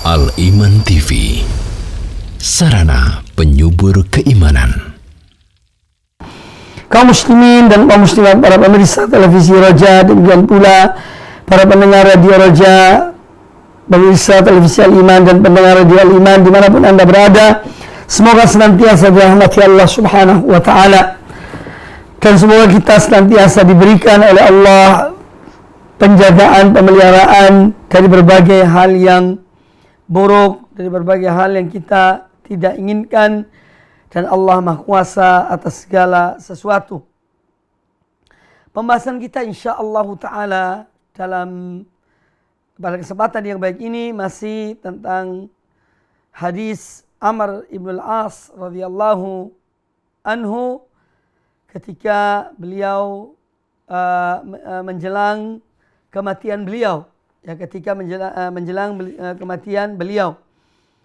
Al-Iman TV, sarana penyubur keimanan. Kaum muslimin dan kaum muslimat, para pemirsa televisi Roja, demikian pula para pendengar radio Roja, pemirsa televisi Al-Iman dan pendengar radio Al-Iman dimanapun Anda berada, semoga senantiasa dirahmati Allah Subhanahu wa Ta'ala, dan semoga kita senantiasa diberikan oleh Allah penjagaan, pemeliharaan dari berbagai hal yang buruk, dari berbagai hal yang kita tidak inginkan, dan Allah Maha Kuasa atas segala sesuatu. Pembahasan kita insyaallah ta'ala pada kesempatan yang baik ini masih tentang hadis Amr ibn al-As radhiyallahu anhu ketika beliau menjelang kematian beliau, ketika menjelang kematian beliau.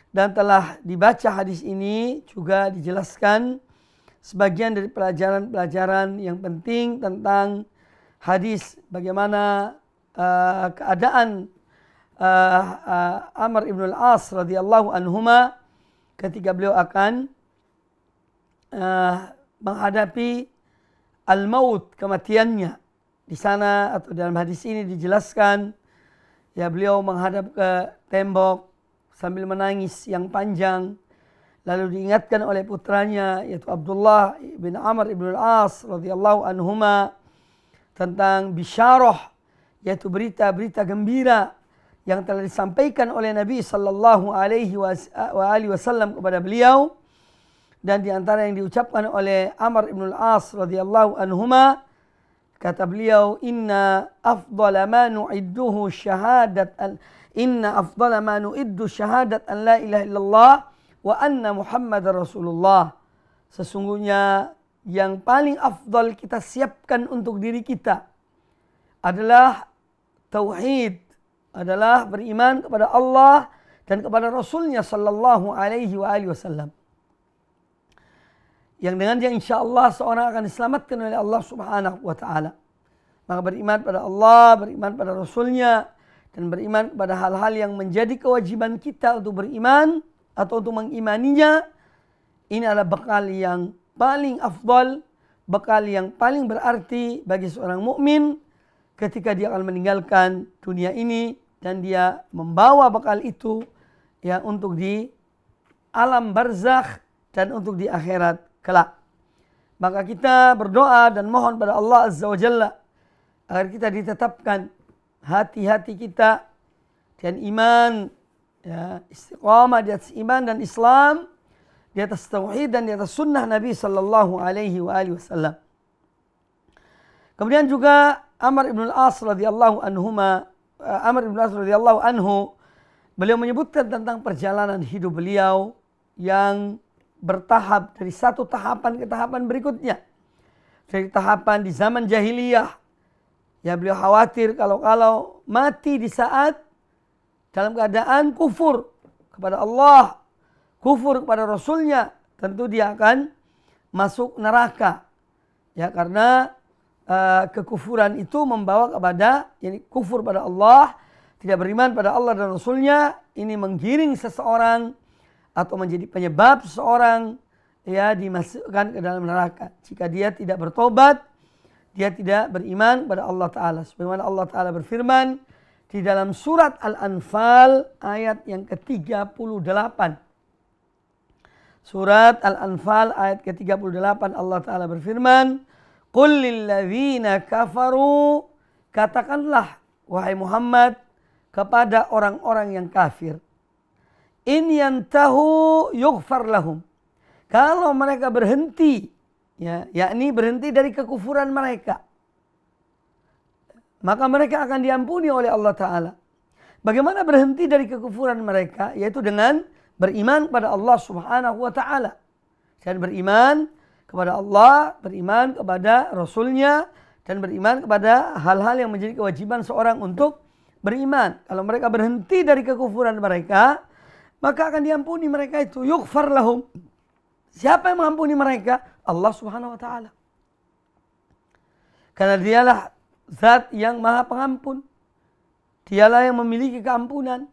Dan telah dibaca hadis ini juga dijelaskan sebagian dari pelajaran-pelajaran yang penting tentang hadis, bagaimana keadaan Amr ibn al-As radhiyallahu anhuma ketika beliau akan menghadapi al-maut, kematiannya. Di sana atau dalam hadis ini dijelaskan, beliau menghadap ke tembok sambil menangis yang panjang, lalu diingatkan oleh putranya yaitu Abdullah bin Amr ibn al-As radhiyallahu anhuma tentang bisyarah, yaitu berita-berita gembira yang telah disampaikan oleh Nabi sallallahu alaihi wasallam kepada beliau. Dan di antara yang diucapkan oleh Amr ibn al-As radhiyallahu anhuma, kata beliau, inna afdala ma nu'idduhu syahadat an la ilaha illallah wa anna Muhammadar Rasulullah. Sesungguhnya yang paling afdal kita siapkan untuk diri kita adalah tauhid, adalah beriman kepada Allah dan kepada Rasulnya sallallahu alaihi wasallam. Yang dengannya insyaallah seorang akan diselamatkan oleh Allah Subhanahu wa Ta'ala. Maka beriman pada Allah, beriman pada Rasulnya, dan beriman pada hal-hal yang menjadi kewajiban kita untuk beriman atau untuk mengimaninya, ini adalah bekal yang paling afdal, bekal yang paling berarti bagi seorang mukmin ketika dia akan meninggalkan dunia ini dan dia membawa bekal itu untuk di alam barzakh dan untuk di akhirat kelak. Maka kita berdoa dan mohon pada Allah Azza wa Jalla agar kita ditetapkan hati-hati kita dan iman, istiqamah di atas iman dan Islam, di atas tauhid dan di atas sunnah Nabi sallallahu alaihi wasallam. Kemudian juga Amr ibn al-As radhiyallahu anhu, beliau menyebutkan tentang perjalanan hidup beliau yang bertahap dari satu tahapan ke tahapan berikutnya. Dari tahapan di zaman jahiliyah, beliau khawatir kalau mati di saat dalam keadaan kufur kepada Allah, kufur kepada Rasulnya, tentu dia akan masuk neraka. Karena kekufuran itu membawa kepada kufur pada Allah, tidak beriman pada Allah dan Rasulnya. Ini menggiring seseorang atau menjadi penyebab seseorang dimasukkan ke dalam neraka jika dia tidak bertobat, dia tidak beriman pada Allah Ta'ala. Sebagaimana Allah Ta'ala berfirman di dalam surat Al-Anfal ayat yang ke-38. Surat Al-Anfal ayat ke-38, Allah Ta'ala berfirman, qul lilladzina kafaru, katakanlah wahai Muhammad kepada orang-orang yang kafir, in yantahu yughfar lahum, kalau mereka berhenti, yakni berhenti dari kekufuran mereka, maka mereka akan diampuni oleh Allah Ta'ala. Bagaimana berhenti dari kekufuran mereka? Yaitu dengan beriman kepada Allah Subhanahu wa Ta'ala. Dan beriman kepada Allah, beriman kepada Rasulnya, dan beriman kepada hal-hal yang menjadi kewajiban seorang untuk beriman. Kalau mereka berhenti dari kekufuran mereka, maka akan diampuni mereka itu. Yughfar lahum. Siapa yang mengampuni mereka? Allah Subhanahu wa Ta'ala. Karena dialah zat yang maha pengampun. Dialah yang memiliki keampunan.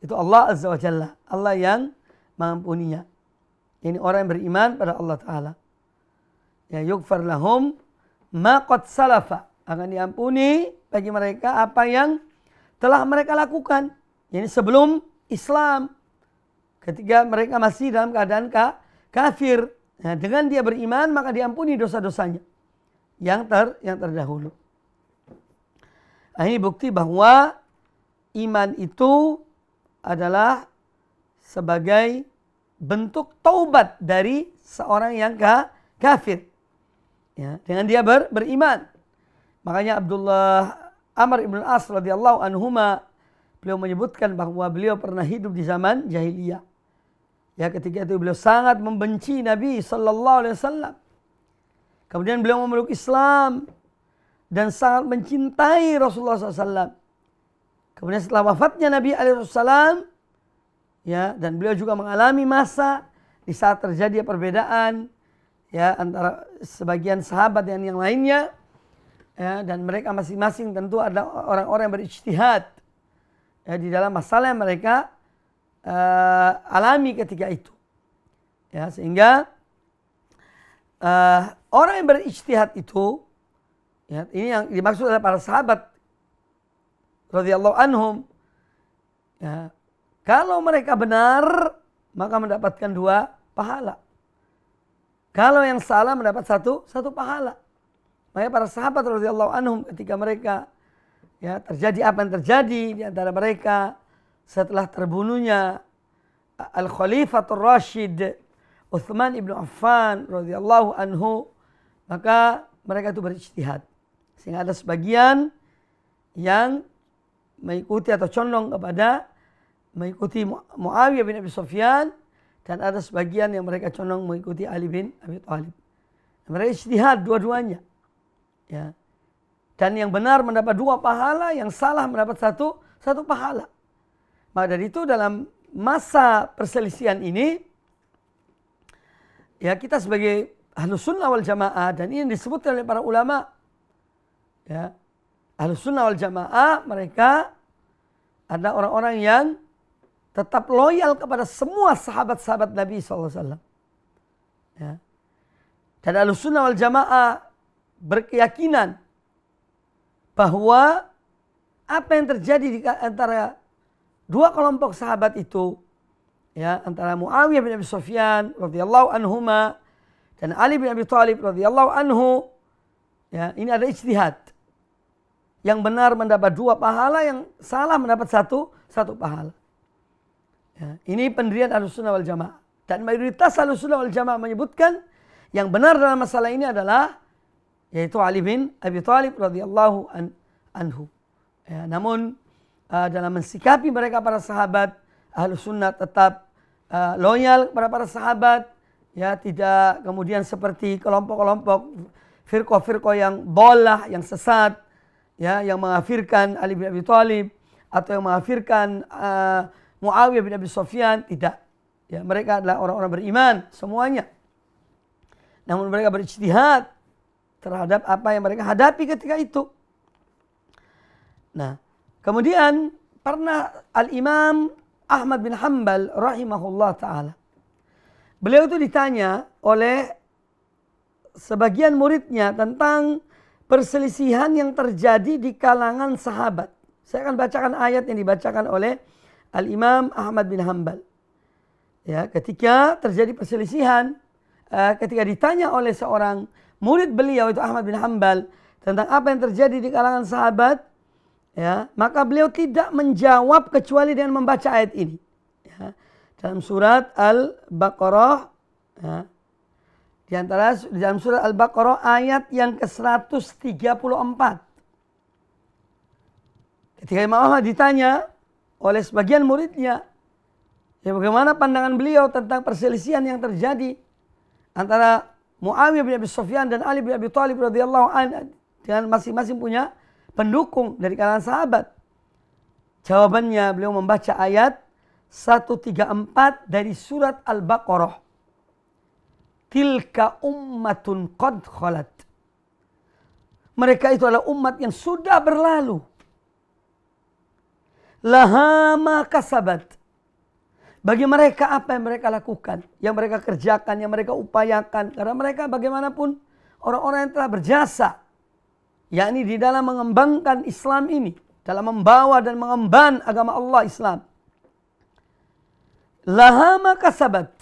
Itu Allah Azza wa Jalla. Allah yang mengampuninya. Ini orang yang beriman pada Allah Ta'ala. Ya, yughfar lahum ma qad salafa. Akan diampuni bagi mereka apa yang telah mereka lakukan. Ini sebelum Islam. Ketika mereka masih dalam keadaan kafir. Nah, dengan dia beriman maka diampuni dosa-dosanya yang terdahulu. Nah, ini bukti bahwa iman itu adalah sebagai bentuk taubat dari seorang yang kafir. Ya, dengan dia beriman. Makanya Abdullah Amr ibn As radhiyallahu anhuma, beliau menyebutkan bahwa beliau pernah hidup di zaman jahiliyah. Ya, ketika itu beliau sangat membenci Nabi sallallahu alaihi wasallam. Kemudian beliau memeluk Islam dan sangat mencintai Rasulullah SAW. Kemudian setelah wafatnya Nabi SAW, ya, dan beliau juga mengalami masa di saat terjadi perbedaan, ya, antara sebagian sahabat dan yang lainnya, ya, dan mereka masing-masing tentu ada orang-orang yang berijtihad, ya, di dalam masalah yang mereka alami ketika itu, ya, sehingga orang yang berijtihad itu, ya, ini yang dimaksud adalah para sahabat radhiyallahu anhum, ya, kalau mereka benar maka mendapatkan 2 pahala. Kalau yang salah mendapat satu pahala. Makanya para sahabat radhiyallahu anhum ketika mereka, ya, terjadi apa yang terjadi di antara mereka setelah terbunuhnya Al-Khalifatul Rashid Utsman ibn Affan radhiyallahu anhu, maka mereka itu berijtihad. Sehingga ada sebagian yang mengikuti atau condong kepada mengikuti Muawiyah bin Abi Sufyan, dan ada sebagian yang mereka condong mengikuti Ali bin Abi Thalib. Mereka ijtihad dua-duanya. Ya. Dan yang benar mendapat 2 pahala, yang salah mendapat satu pahala. Maka dari itu dalam masa perselisihan ini, ya, kita sebagai Ahlus Sunnah wal Jamaah, dan ini disebutkan oleh para ulama, ya, Ahlus Sunnah wal Jamaah mereka ada orang-orang yang tetap loyal kepada semua sahabat-sahabat Nabi SAW. Ya. Dan Ahlus Sunnah wal Jamaah berkeyakinan bahwa apa yang terjadi di antara 2 kelompok sahabat itu, ya, antara Muawiyah bin Abi Sufyan radhiyallahu anhuma dan Ali bin Abi Thalib radhiyallahu anhu, ya, ini ada ijtihad. Yang benar mendapat 2 pahala, yang salah mendapat satu pahala. Ya, ini pendirian Ahlussunnah wal Jamaah. Dan mayoritas Ahlussunnah wal Jamaah menyebutkan yang benar dalam masalah ini adalah yaitu Ali bin Abi Thalib radhiyallahu anhu. Ya, namun dalam mensikapi mereka para sahabat, Ahlussunnah tetap loyal kepada para sahabat, ya, tidak kemudian seperti kelompok-kelompok firqah-firqah yang dhalah, yang sesat, ya, yang mengafirkan Ali bin Abi Thalib atau yang mengafirkan Muawiyah bin Abi Sufyan. Tidak. Ya, mereka adalah orang-orang beriman semuanya. Namun mereka berijtihad terhadap apa yang mereka hadapi ketika itu. Nah, kemudian pernah Al-Imam Ahmad bin Hanbal rahimahullah ta'ala, beliau itu ditanya oleh sebagian muridnya tentang perselisihan yang terjadi di kalangan sahabat. Saya akan bacakan ayat yang dibacakan oleh Al-Imam Ahmad bin Hanbal. Ya, ketika terjadi perselisihan, ketika ditanya oleh seorang murid beliau itu Ahmad bin Hanbal tentang apa yang terjadi di kalangan sahabat, ya, maka beliau tidak menjawab kecuali dengan membaca ayat ini. Ya, dalam surat Al-Baqarah, ya, di dalam surat Al-Baqarah ayat yang ke-134. Ketika Imam Ahmad ditanya oleh sebagian muridnya, ya, bagaimana pandangan beliau tentang perselisihan yang terjadi antara Muawiyah bin Abi Sufyan dan Ali bin Abi Thalib radhiyallahu anhu, dengan masing-masing punya pendukung dari kalangan sahabat. Jawabannya beliau membaca ayat 134 dari surat Al-Baqarah. Tilka ummatun qad khalat. Mereka itu adalah umat yang sudah berlalu. laha ma kasabat. Bagi mereka apa yang mereka lakukan, yang mereka kerjakan, yang mereka upayakan. Karena mereka bagaimanapun orang-orang yang telah berjasa, yakni di dalam mengembangkan Islam ini, dalam membawa dan mengemban agama Allah Islam. Laha ma kasabat.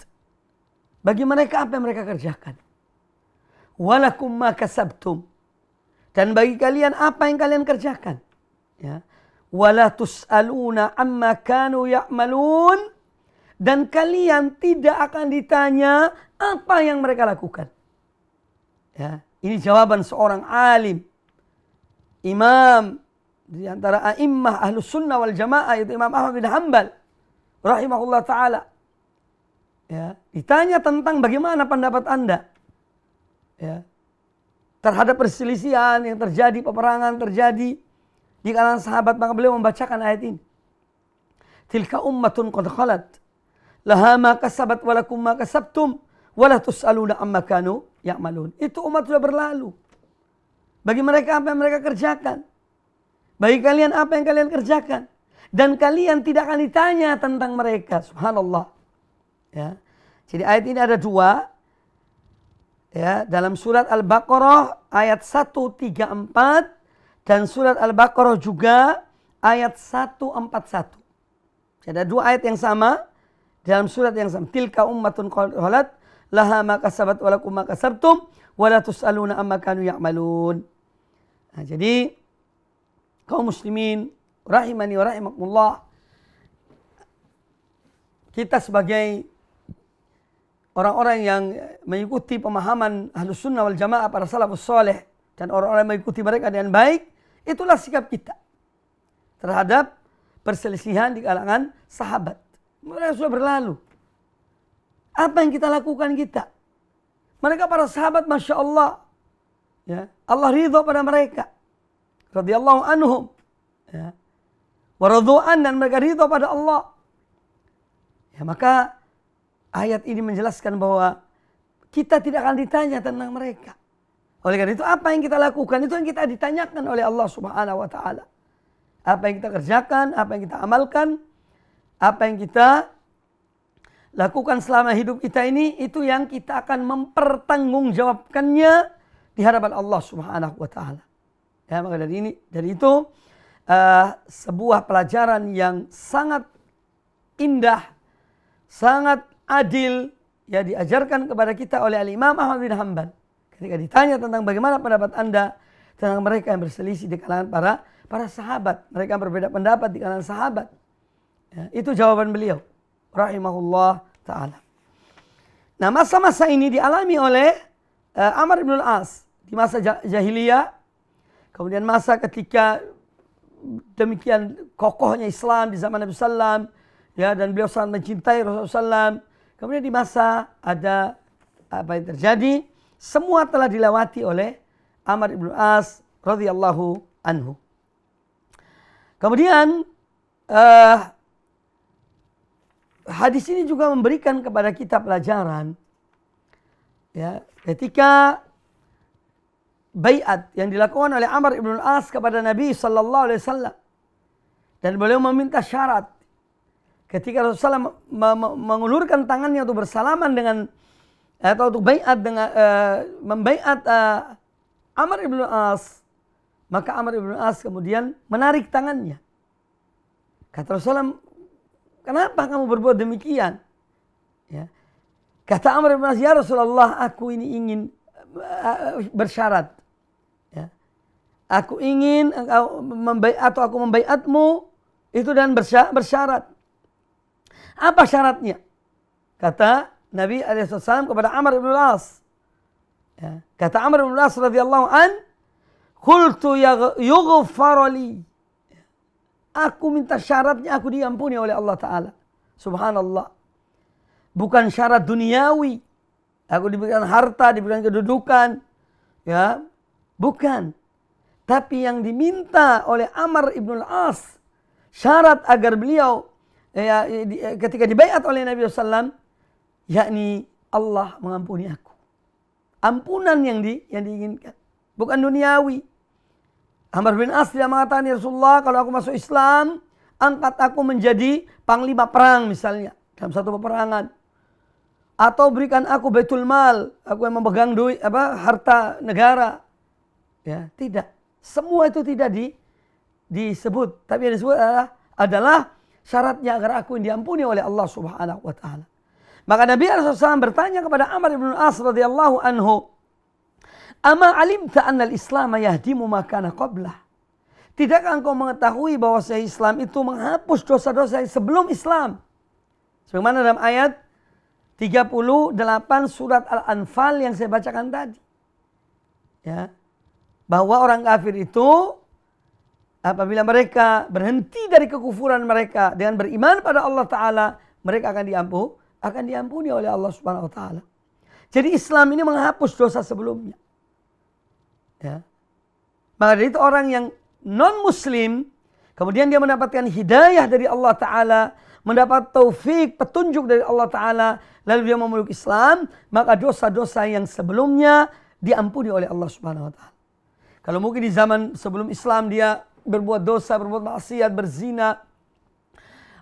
Bagi mereka apa yang mereka kerjakan. Walakum ma kasabtum. Dan bagi kalian apa yang kalian kerjakan. Ya. Wala tus'aluna amma kanu ya'malun. Dan kalian tidak akan ditanya apa yang mereka lakukan. Ya, ini jawaban seorang alim, imam di antara a'immah ahlus sunnah wal jamaah, yaitu Imam Ahmad bin Hanbal rahimahullah ta'ala. Ya, ditanya tentang bagaimana pendapat Anda ya, terhadap perselisihan yang terjadi, peperangan terjadi di kalangan sahabat, maka beliau membacakan ayat ini. Tilka ummatun qad khalat laha ma kasabat walakum ma kasabtum wala tus'aluna amma kanu ya'malun. Itu umat sudah berlalu. Bagi mereka apa yang mereka kerjakan. Bagi kalian apa yang kalian kerjakan. Dan kalian tidak akan ditanya tentang mereka. Subhanallah. Ya. Jadi ayat ini ada dua. Ya, dalam surat Al-Baqarah ayat 134 dan surat Al-Baqarah juga ayat 141. Jadi ada dua ayat yang sama. Dalam surat yang sama, tilka ummatun qalat laha ma kasabat wa lakum ma kasabtum wa la tus'aluna amma kanu ya'malun. Nah, jadi kaum muslimin rahimani wa rahimakumullah, kita sebagai orang-orang yang mengikuti pemahaman Ahlus Sunnah wal Jamaah, para salafus saleh, dan orang-orang yang mengikuti mereka dengan baik, itulah sikap kita terhadap perselisihan di kalangan sahabat. Mereka sudah berlalu. Apa yang kita lakukan kita? Mereka para sahabat, Masya Allah. Ya, Allah ridha pada mereka. Radhiyallahu anhum. Ya. Waradu'an, dan mereka ridha pada Allah. Ya, maka ayat ini menjelaskan bahwa kita tidak akan ditanya tentang mereka. Oleh karena itu apa yang kita lakukan, itu yang kita ditanyakan oleh Allah Subhanahu wa ta'ala. Apa yang kita kerjakan, apa yang kita amalkan, apa yang kita lakukan selama hidup kita ini, itu yang kita akan mempertanggungjawabkannya di hadapan Allah Subhanahu wa ta'ala. Ya, maka dari itu sebuah pelajaran yang sangat indah, sangat adil, ya, diajarkan kepada kita oleh Imam Ahmad bin Hanbal. Ketika ditanya tentang bagaimana pendapat Anda tentang mereka yang berselisih di kalangan para sahabat, mereka yang berbeda pendapat di kalangan sahabat. Ya, itu jawaban beliau rahimahullah ta'ala. Nah, masa-masa ini dialami oleh Amr ibn al-As di masa jahiliyah. Kemudian masa ketika demikian kokohnya Islam di zaman Nabi SAW, ya, dan beliau sangat mencintai Rasulullah SAW. Kemudian di masa ada apa yang terjadi, semua telah dilewati oleh Amr ibn al-As radhiyallahu anhu. Kemudian hadis ini juga memberikan kepada kita pelajaran, ya, ketika baiat yang dilakukan oleh Amr ibn al-As kepada Nabi sallallahu alaihi wasallam, dan beliau meminta syarat ketika Rasulullah mengulurkan tangannya untuk bersalaman dengan atau untuk baiat dengan membaiat Amr ibn al-As, maka Amr ibn al-As kemudian menarik tangannya. Kata Rasulullah, kenapa kamu berbuat demikian? Ya. Kata Amr bin As, ya Rasulullah, aku ini ingin bersyarat. Ya. Aku ingin engkau membaiat atau aku membaiatmu itu dan bersyarat. Apa syaratnya? Kata Nabi SAW kepada Amr bin As. Ya. Kata Amr bin As radhiyallahu an, qultu yughfar li. Aku minta syaratnya aku diampuni oleh Allah Ta'ala. Subhanallah. Bukan syarat duniawi. Aku diberikan harta, diberikan kedudukan. Ya, bukan. Tapi yang diminta oleh Amr ibn al-As, syarat agar beliau ketika dibaiat oleh Nabi SAW, yakni Allah mengampuni aku. Ampunan yang diinginkan. Bukan duniawi. Amr bin As tidak mengatakan, ya Rasulullah, kalau aku masuk Islam, angkat aku menjadi panglima perang misalnya dalam satu peperangan. Atau berikan aku baitul mal, aku yang memegang duit harta negara. Ya, tidak. Semua itu tidak disebut. Tapi yang disebut adalah syaratnya agar aku yang diampuni oleh Allah Subhanahu wa taala. Maka Nabi SAW bertanya kepada Amr ibn As radhiyallahu anhu, "Ama alimta anna al-Islam yahdimu ma kana qablah?" Tidakkah engkau mengetahui bahwa Islam itu menghapus dosa-dosa yang sebelum Islam? Sebagaimana dalam ayat 38 surat Al-Anfal yang saya bacakan tadi. Ya. Bahwa orang kafir itu apabila mereka berhenti dari kekufuran mereka dengan beriman pada Allah Ta'ala, mereka akan diampuni oleh Allah Subhanahu Wa Ta'ala. Jadi Islam ini menghapus dosa sebelumnya. Ya. Maka dari itu orang yang non-muslim, kemudian dia mendapatkan hidayah dari Allah Ta'ala, mendapat taufik, petunjuk dari Allah Ta'ala, lalu dia memeluk Islam, maka dosa-dosa yang sebelumnya diampuni oleh Allah Subhanahu Wa Ta'ala. Kalau mungkin di zaman sebelum Islam dia berbuat dosa, berbuat maksiat, berzina,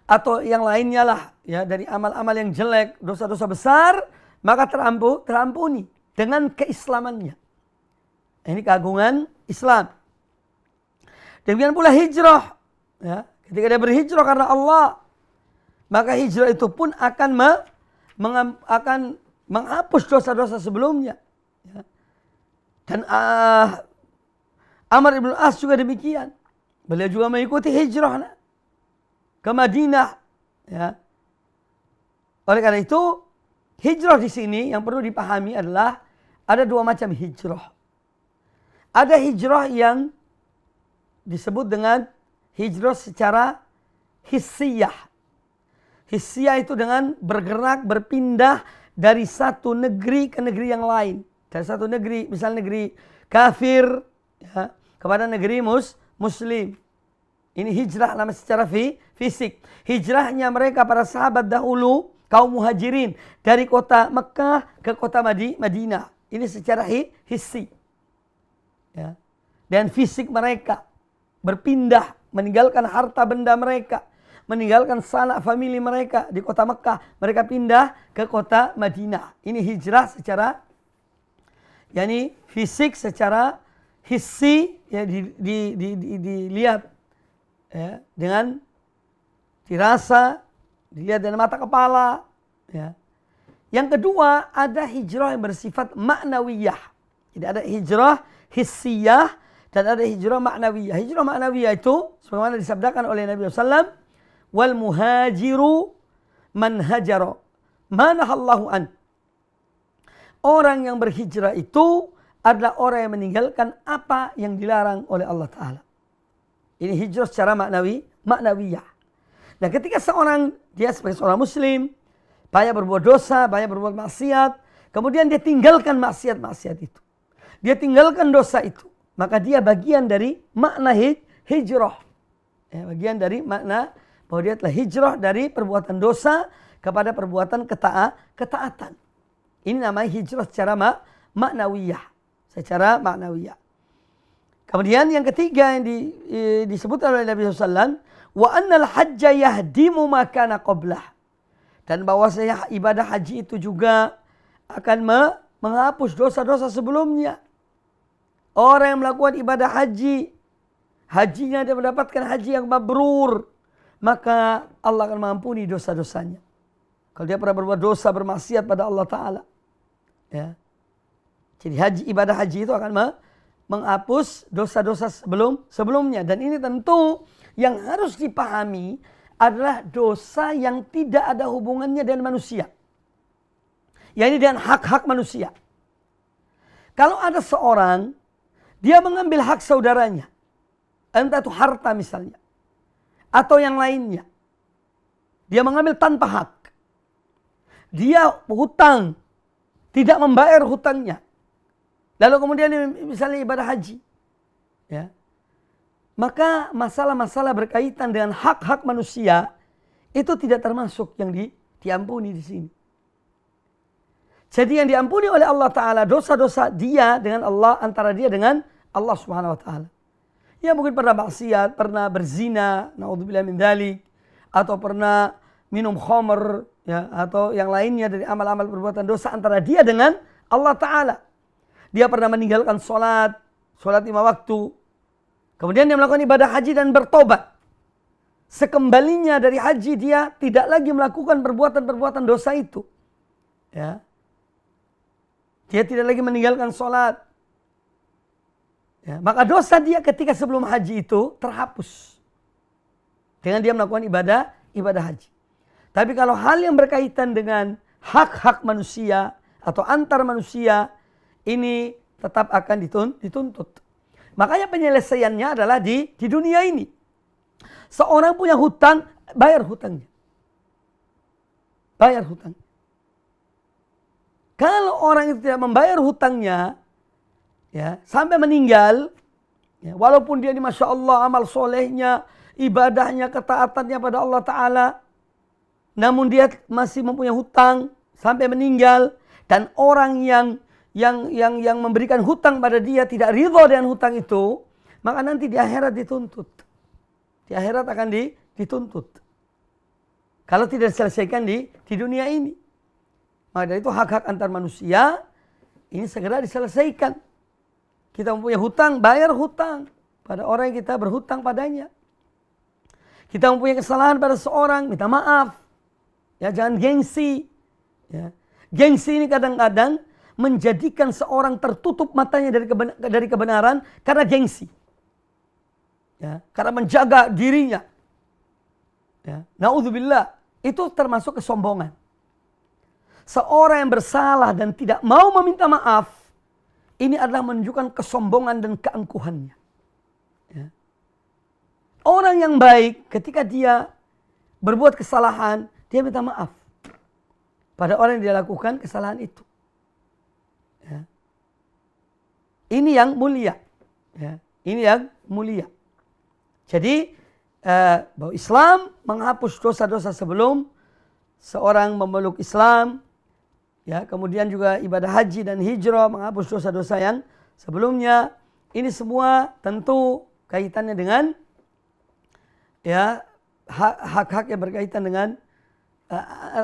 atau yang lainnya lah, ya, dari amal-amal yang jelek, dosa-dosa besar, maka terampuni dengan keislamannya. Ini keagungan Islam. Demikian pula hijrah. Ya, ketika dia berhijrah karena Allah, maka hijrah itu pun akan menghapus dosa-dosa sebelumnya. Ya. Dan Amr ibn As juga demikian. Beliau juga mengikuti hijrah ke Madinah. Ya. Oleh karena itu, hijrah di sini yang perlu dipahami adalah ada dua macam hijrah. Ada hijrah yang disebut dengan hijrah secara hissiyah. Hissiyah itu dengan bergerak, berpindah dari satu negeri ke negeri yang lain. Dari satu negeri, misalnya negeri kafir, ya, kepada negeri muslim. Ini hijrah namanya secara fisik. Hijrahnya mereka para sahabat dahulu, kaum muhajirin, dari kota Mekah ke kota Madinah. Ini secara hissi. Ya. Dan fisik mereka berpindah, meninggalkan harta benda mereka, meninggalkan sanak famili mereka di kota Mekah, mereka pindah ke kota Madinah. Ini hijrah secara fisik, secara hissi, ya, dilihat, ya, dengan dirasa, dilihat dengan mata kepala, ya. Yang kedua, ada hijrah yang bersifat maknawiyah. Jadi ada hijrah hissiyah dan ada hijrah maknawiyah. Hijrah maknawiyah itu sebagaimana disabdakan oleh Nabi SAW, wal muhajiru man hajara manahallahu an. Orang yang berhijrah itu adalah orang yang meninggalkan apa yang dilarang oleh Allah Ta'ala. Ini hijrah secara maknawiyah. Nah, ketika dia sebagai seorang muslim, banyak berbuat dosa, banyak berbuat maksiat, kemudian dia tinggalkan maksiat-maksiat itu. Dia tinggalkan dosa itu. Maka dia bagian dari makna hijrah. Ya, bagian dari makna bahwa dia telah hijrah dari perbuatan dosa kepada perbuatan ketaatan. Ini namanya hijrah secara maknawiyah. Secara maknawiyah. Kemudian yang ketiga yang disebutkan oleh Nabi SAW, wa annal hajja yahdimu ma kana qablah. Dan bahwasanya ibadah haji itu juga akan menghapus dosa-dosa sebelumnya. Orang yang melakukan ibadah haji, hajinya dia mendapatkan haji yang mabrur, maka Allah akan mengampuni dosa-dosanya. Kalau dia pernah berbuat dosa, bermaksiat pada Allah Ta'ala. Ya. Jadi ibadah haji itu akan menghapus dosa-dosa sebelumnya. Dan ini tentu yang harus dipahami adalah dosa yang tidak ada hubungannya dengan manusia. Yaitu dengan hak-hak manusia. Kalau ada seorang, dia mengambil hak saudaranya, entah itu harta misalnya, atau yang lainnya. Dia mengambil tanpa hak. Dia hutang, tidak membayar hutangnya. Lalu kemudian misalnya ibadah haji. Ya. Maka masalah-masalah berkaitan dengan hak-hak manusia itu tidak termasuk yang diampuni di sini. Jadi yang diampuni oleh Allah Ta'ala dosa-dosa dia dengan Allah, antara dia dengan Allah Subhanahu Wa Ta'ala. Ya mungkin pernah maksiat, pernah berzina, naudzubillah min dzalik, atau pernah minum khamr, ya, atau yang lainnya dari amal-amal perbuatan dosa antara dia dengan Allah Ta'ala. Dia pernah meninggalkan sholat 5 waktu. Kemudian dia melakukan ibadah haji dan bertobat. Sekembalinya dari haji dia tidak lagi melakukan perbuatan-perbuatan dosa itu. Ya. Dia tidak lagi meninggalkan sholat. Ya, maka dosa dia ketika sebelum haji itu terhapus. Dengan dia melakukan ibadah haji. Tapi kalau hal yang berkaitan dengan hak-hak manusia atau antar manusia, ini tetap akan dituntut. Makanya penyelesaiannya adalah di dunia ini. Seorang punya hutang, bayar hutangnya. Bayar hutangnya. Kalau orang itu tidak membayar hutangnya, ya, sampai meninggal, ya, walaupun dia ini Masya Allah amal solehnya, ibadahnya, ketaatannya pada Allah Ta'ala, namun dia masih mempunyai hutang sampai meninggal, dan orang yang memberikan hutang pada dia tidak ridho dengan hutang itu, maka nanti di akhirat dituntut. Di akhirat akan dituntut. Kalau tidak diselesaikan di dunia ini. Maka dari itu hak-hak antar manusia ini segera diselesaikan. Kita mempunyai hutang, bayar hutang pada orang yang kita berhutang padanya. Kita mempunyai kesalahan pada seorang, minta maaf. Ya, jangan gengsi. Ya. Gengsi ini kadang-kadang menjadikan seorang tertutup matanya dari kebenaran karena gengsi. Ya, karena menjaga dirinya. Ya. Naudzubillah, itu termasuk kesombongan. Seorang yang bersalah dan tidak mau meminta maaf, ini adalah menunjukkan kesombongan dan keangkuhannya. Ya. Orang yang baik ketika dia berbuat kesalahan, dia minta maaf pada orang yang dia lakukan kesalahan itu. Ya. Ini yang mulia. Ya. Ini yang mulia. Jadi bahwa Islam menghapus dosa-dosa sebelum seorang memeluk Islam. Ya, kemudian juga ibadah haji dan hijrah menghapus dosa-dosa yang sebelumnya. Ini semua tentu kaitannya dengan ya hak-hak yang berkaitan dengan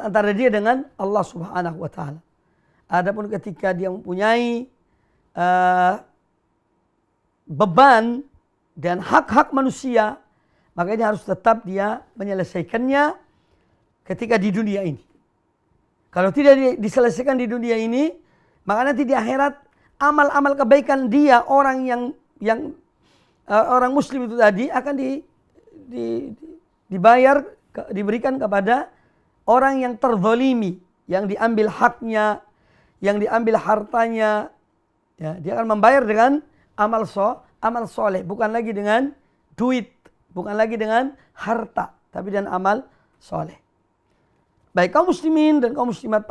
antara dia dengan Allah Subhanahu wa taala. Adapun ketika dia mempunyai beban dan hak-hak manusia, maka ini harus tetap dia menyelesaikannya ketika di dunia ini. Kalau tidak diselesaikan di dunia ini, maka nanti di akhirat amal-amal kebaikan dia orang yang orang muslim itu tadi akan dibayar, diberikan kepada orang yang terzalimi, yang diambil haknya, yang diambil hartanya. Ya, dia akan membayar dengan amal soleh, bukan lagi dengan duit, bukan lagi dengan harta, tapi dengan amal soleh. Baik kaum muslimin dan kaum muslimat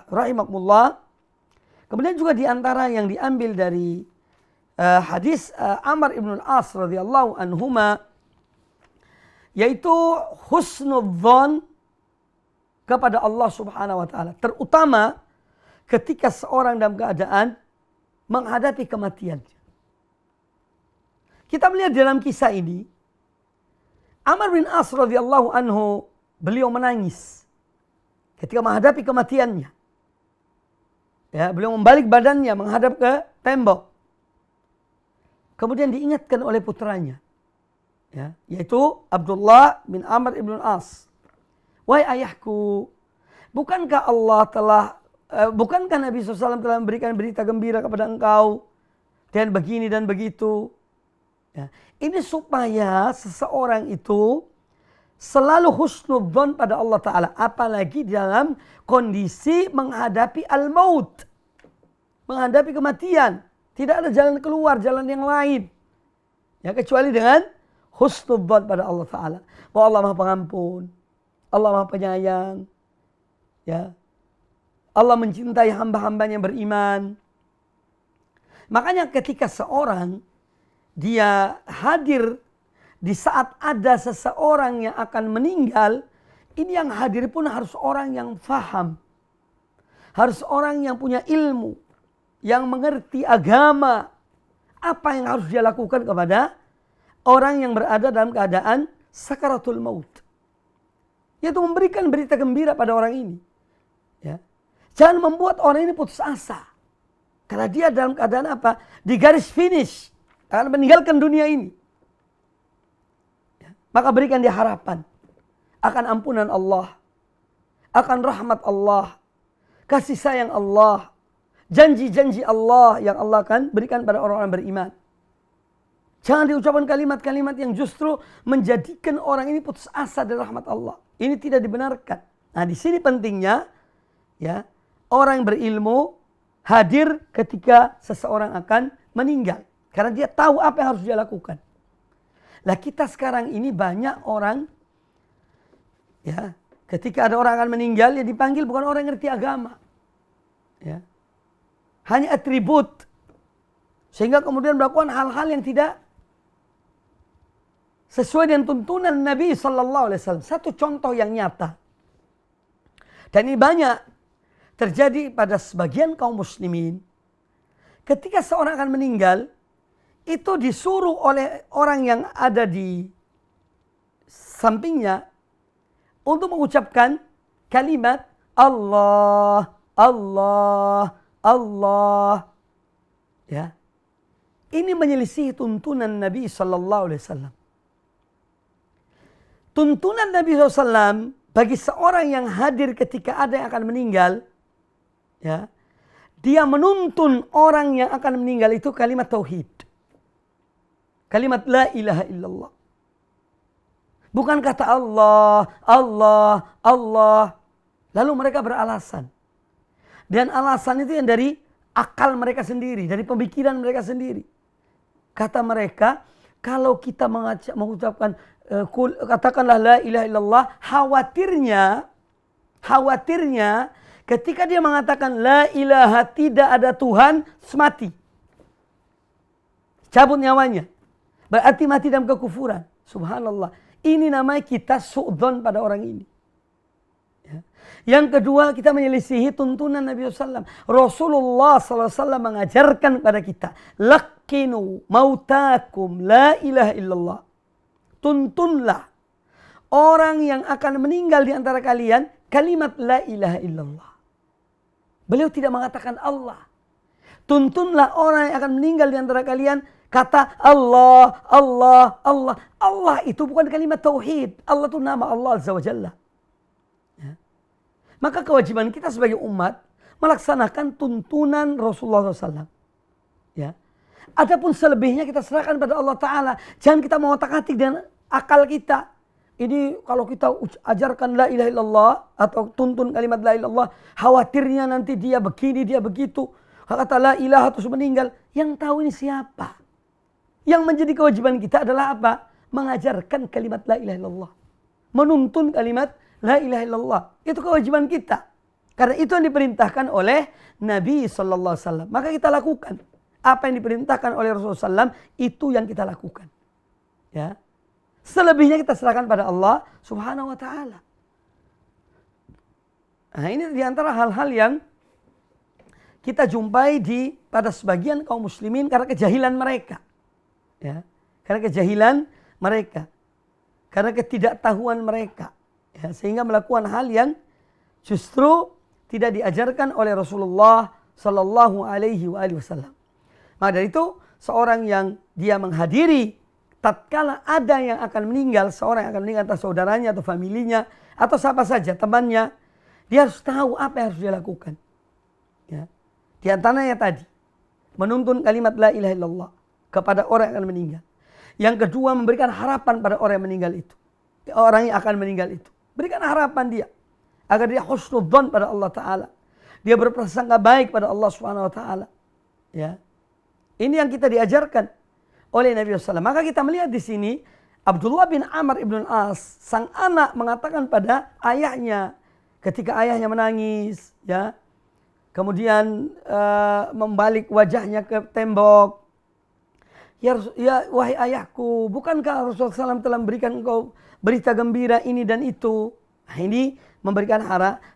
rahimakumullah. Kemudian juga diantara yang diambil dari hadis Amr ibn al-As radhiyallahu anhuma, yaitu husnudzon kepada Allah Subhanahu wa taala, terutama ketika seorang dalam keadaan menghadapi kematian. Kita melihat dalam kisah ini, Amr bin As radhiyallahu anhu, beliau menangis ketika menghadapi kematiannya. Ya, beliau membalik badannya menghadap ke tembok. Kemudian diingatkan oleh putranya, ya, yaitu Abdullah bin Amr ibn As. Wahai ayahku, bukankah Nabi SAW telah memberikan berita gembira kepada engkau dan begini dan begitu? Ya, ini supaya seseorang itu selalu husnudzon pada Allah Ta'ala. Apalagi dalam kondisi menghadapi al-maut. Menghadapi kematian. Tidak ada jalan keluar, jalan yang lain. Ya, kecuali dengan husnudzon pada Allah Ta'ala. Bahwa Allah Maha Pengampun. Allah Maha Penyayang. Ya. Allah mencintai hamba-hambanya yang beriman. Makanya ketika seorang dia hadir di saat ada seseorang yang akan meninggal, ini yang hadir pun harus orang yang faham. Harus orang yang punya ilmu, yang mengerti agama. Apa yang harus dia lakukan orang yang berada dalam keadaan sakaratul maut. Yaitu memberikan berita gembira pada orang ini. Ya. Jangan membuat orang ini putus asa. Karena dia dalam keadaan apa? Di garis finish. Akan meninggalkan dunia ini. Ya. Maka berikan dia harapan. Akan ampunan Allah. Akan rahmat Allah. Kasih sayang Allah. Janji-janji Allah yang Allah akan berikan pada orang-orang beriman. Jangan diucapkan kalimat-kalimat yang justru menjadikan orang ini putus asa dari rahmat Allah. Ini tidak dibenarkan. Nah, di sini pentingnya ya, orang berilmu hadir ketika seseorang akan meninggal. Karena dia tahu apa yang harus dia lakukan. Lah kita sekarang ini banyak orang ya, ketika ada orang akan meninggal, ya dipanggil bukan orang yang ngerti agama. Ya. Hanya atribut. Sehingga kemudian melakukan hal-hal yang tidak sesuai dengan tuntunan Nabi SAW. Satu contoh yang nyata. Dan ini banyak terjadi pada sebagian kaum muslimin. Ketika seorang akan meninggal, itu disuruh oleh orang yang ada di sampingnya untuk mengucapkan kalimat Allah, Allah, Allah. Ya. Ini menyelisih tuntunan Nabi SAW. Tuntunan Nabi SAW bagi seorang yang hadir ketika ada yang akan meninggal, ya, dia menuntun orang yang akan meninggal itu kalimat tauhid. Kalimat la ilaha illallah. Bukan kata Allah, Allah, Allah. Lalu mereka beralasan. Dan alasan itu yang dari akal mereka sendiri, dari pemikiran mereka sendiri. Kata mereka, kalau kita mengucapkan katakanlah la ilaha illallah, khawatirnya ketika dia mengatakan la ilaha, tidak ada Tuhan, mati. Cabut nyawanya. Berarti mati dalam kekufuran. Subhanallah. Ini namanya kita su'dzon pada orang ini. Ya. Yang kedua, kita menyelisihi tuntunan Nabi SAW. Rasulullah SAW mengajarkan kepada kita, laqinu mautakum la ilaha illallah. Tuntunlah orang yang akan meninggal di antara kalian kalimat la ilaha illallah. Beliau tidak mengatakan Allah. Tuntunlah orang yang akan meninggal di antara kalian kata Allah, Allah, Allah. Allah itu bukan kalimat tauhid. Allah itu nama Allah Azza wa Jalla. Ya. Maka kewajiban kita sebagai umat melaksanakan tuntunan Rasulullah SAW. Ya. Adapun selebihnya kita serahkan pada Allah Ta'ala. Jangan kita mengotak-atik dengan akal kita. Ini kalau kita ajarkan la ilaha illallah atau tuntun kalimat la ilaha illallah, khawatirnya nanti dia begini, dia begitu. Kata la ilaha terus meninggal. Yang tahu ini siapa? Yang menjadi kewajiban kita adalah apa? Mengajarkan kalimat la ilaha illallah. Menuntun kalimat la ilaha illallah. Itu kewajiban kita. Karena itu yang diperintahkan oleh Nabi SAW. Maka kita lakukan. Apa yang diperintahkan oleh Rasulullah SAW, itu yang kita lakukan. Ya. Selebihnya kita serahkan pada Allah Subhanahu wa Ta'ala. Nah, ini diantara hal-hal yang kita jumpai pada sebagian kaum muslimin karena kejahilan mereka. Ya. Karena kejahilan mereka. Karena ketidaktahuan mereka. Ya. Sehingga melakukan hal yang justru tidak diajarkan oleh Rasulullah Sallallahu Alaihi Wasallam. Maka dari itu seorang yang dia menghadiri tatkala ada yang akan meninggal, seorang yang akan meninggal atau saudaranya atau familinya atau siapa saja temannya, dia harus tahu apa yang harus dia lakukan. Ya. Di antaranya tadi menuntun kalimat la ilaha illallah kepada orang yang akan meninggal. Yang kedua, memberikan harapan pada orang yang meninggal itu. Orang yang akan meninggal itu. Berikan harapan dia agar dia husnudzon pada Allah Ta'ala. Dia berprasangka baik pada Allah Subhanahu wa Ta'ala. Ya. Ini yang kita diajarkan oleh Nabi SAW. Maka kita melihat di sini Abdullah bin Amr ibn As, sang anak, mengatakan pada ayahnya ketika ayahnya menangis, ya, kemudian membalik wajahnya ke tembok. Ya wahai ayahku, bukankah Rasulullah SAW telah memberikan engkau berita gembira ini dan itu? Nah, ini memberikan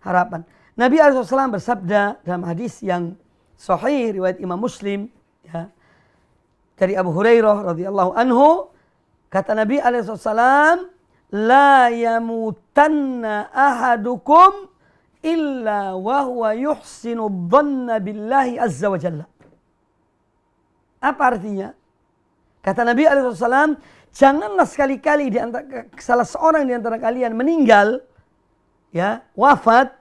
harapan. Nabi SAW bersabda dalam hadis yang sahih riwayat Imam Muslim, ya, dari Abu Hurairah radhiyallahu anhu, Kata Nabi alaihissalam, la yamutanna ahadukum illa wa huwa yuhsinu dhanna billahi azza wa jalla. Apa artinya? Kata Nabi alaihissalam, janganlah sekali-kali salah seorang di antara kalian meninggal, ya, wafat,